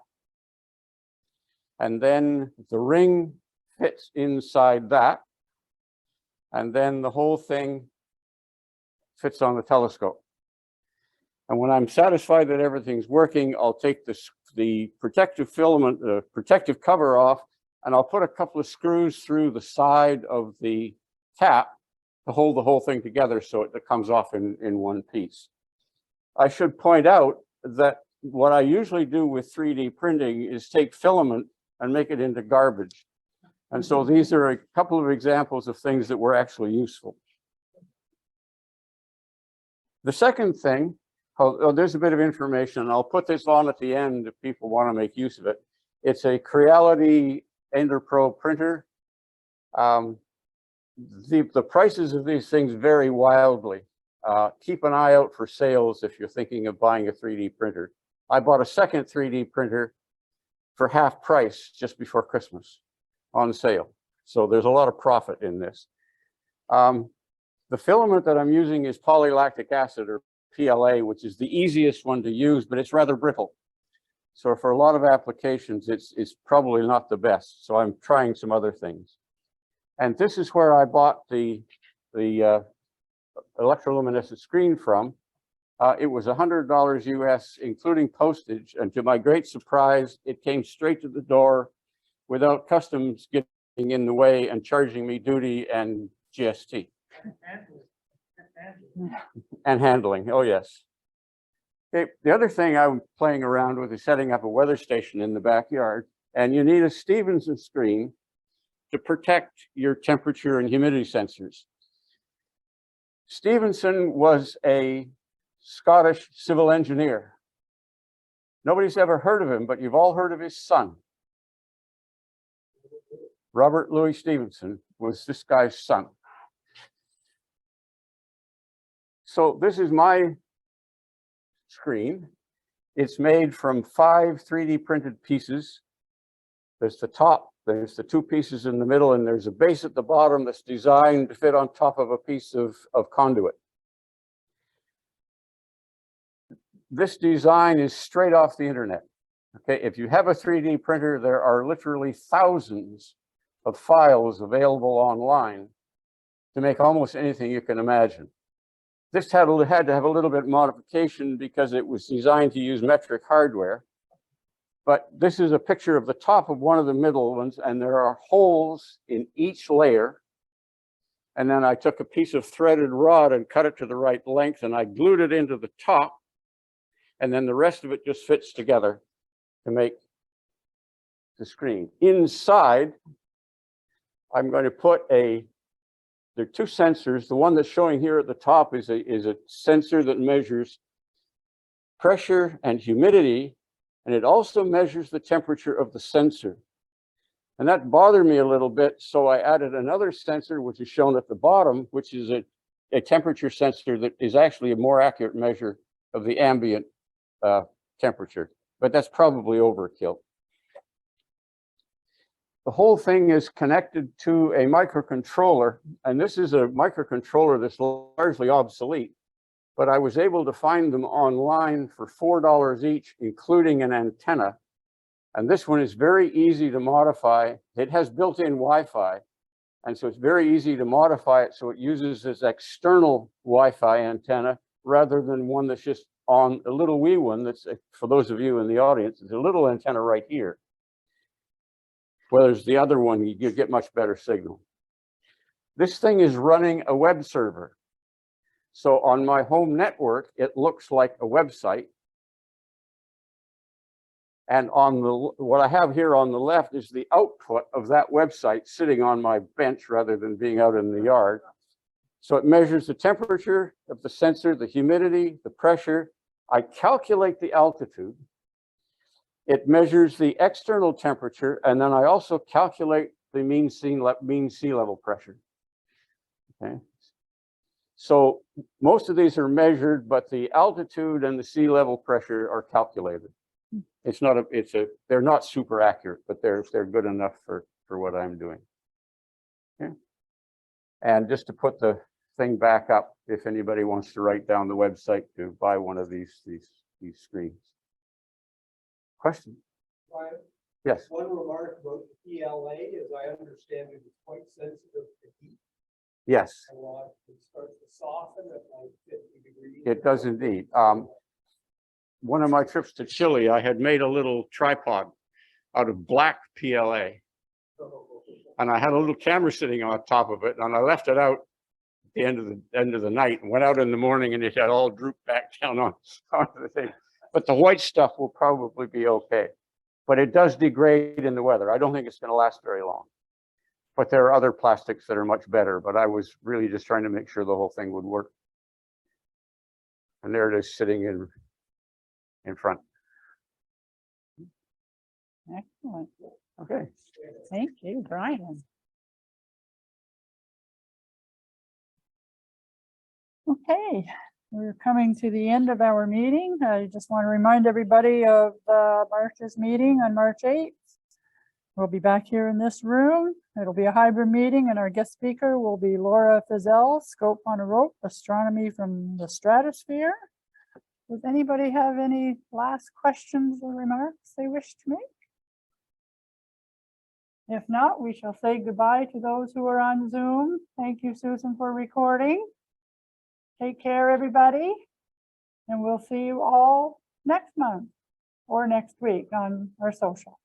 And then the ring fits inside that. And then the whole thing fits on the telescope. And when I'm satisfied that everything's working, I'll take the protective filament, the protective cover off, and I'll put a couple of screws through the side of the cap to hold the whole thing together so it comes off in one piece. I should point out that what I usually do with 3D printing is take filament and make it into garbage. And so these are a couple of examples of things that were actually useful. The second thing, there's a bit of information. I'll put this on at the end if people want to make use of it. It's a Creality EnderPro printer. The prices of these things vary wildly. Keep an eye out for sales if you're thinking of buying a 3D printer. I bought a second 3D printer for half price just before Christmas on sale. So there's a lot of profit in this. The filament that I'm using is polylactic acid, or PLA, which is the easiest one to use, but it's rather brittle. So for a lot of applications, it's probably not the best. So I'm trying some other things. And this is where I bought the electroluminescent screen from. It was $100 US, including postage. And to my great surprise, it came straight to the door without customs getting in the way and charging me duty and GST. And handling, oh yes. Okay. The other thing I'm playing around with is setting up a weather station in the backyard. And you need a Stevenson screen to protect your temperature and humidity sensors. Stevenson was a Scottish civil engineer. Nobody's ever heard of him, but you've all heard of his son. Robert Louis Stevenson was this guy's son. So this is my screen. It's made from 5 3D printed pieces. There's the top, there's the 2 pieces in the middle, and there's a base at the bottom that's designed to fit on top of a piece of conduit. This design is straight off the internet. Okay, if you have a 3D printer, there are literally thousands of files available online to make almost anything you can imagine. This had to have a little bit of modification because it was designed to use metric hardware. But this is a picture of the top of one of the middle ones, and there are holes in each layer. And then I took a piece of threaded rod and cut it to the right length, and I glued it into the top. And then the rest of it just fits together to make the screen. Inside, I'm going to put there are 2 sensors. The one that's showing here at the top is a sensor that measures pressure and humidity, and it also measures the temperature of the sensor. And that bothered me a little bit, so I added another sensor, which is shown at the bottom, which is a temperature sensor that is actually a more accurate measure of the ambient temperature, but that's probably overkill. The whole thing is connected to a microcontroller, and this is a microcontroller that's largely obsolete, but I was able to find them online for $4 each, including an antenna. And this one is very easy to modify. It has built-in Wi-Fi, and so it's very easy to modify it so it uses this external Wi-Fi antenna rather than one that's just on a little wee one that's, for those of you in the audience, it's a little antenna right here. Whereas the other one, you get much better signal. This thing is running a web server. So on my home network, it looks like a website. And on the, what I have here on the left is the output of that website sitting on my bench rather than being out in the yard. So it measures the temperature of the sensor, the humidity, the pressure. I calculate the altitude. It measures the external temperature, and then I also calculate the mean sea level pressure. Okay. So most of these are measured, but the altitude and the sea level pressure are calculated. It's not they're not super accurate, but they're good enough for what I'm doing. Okay. And just to put the thing back up, if anybody wants to write down the website to buy one of these screens. Question? Ryan, Yes. one remark about the PLA is I understand it is quite sensitive to heat. Yes. A lot. It starts to soften at like 50 degrees. It does indeed. One of my trips to Chile, I had made a little tripod out of black PLA. And I had a little camera sitting on top of it, and I left it out at the end of the night and went out in the morning, and it had all drooped back down on the thing. But the white stuff will probably be okay. But it does degrade in the weather. I don't think it's going to last very long. But there are other plastics that are much better, but I was really just trying to make sure the whole thing would work. And there it is sitting in front. Excellent. Okay. Thank you, Brian. Okay, we're coming to the end of our meeting. I just want to remind everybody of March's meeting on March 8th. We'll be back here in this room. It'll be a hybrid meeting, and our guest speaker will be Laura Fizel, Scope on a Rope, Astronomy from the Stratosphere. Does anybody have any last questions or remarks they wish to make? If not, we shall say goodbye to those who are on Zoom. Thank you, Susan, for recording. Take care, everybody. And we'll see you all next month or next week on our socials.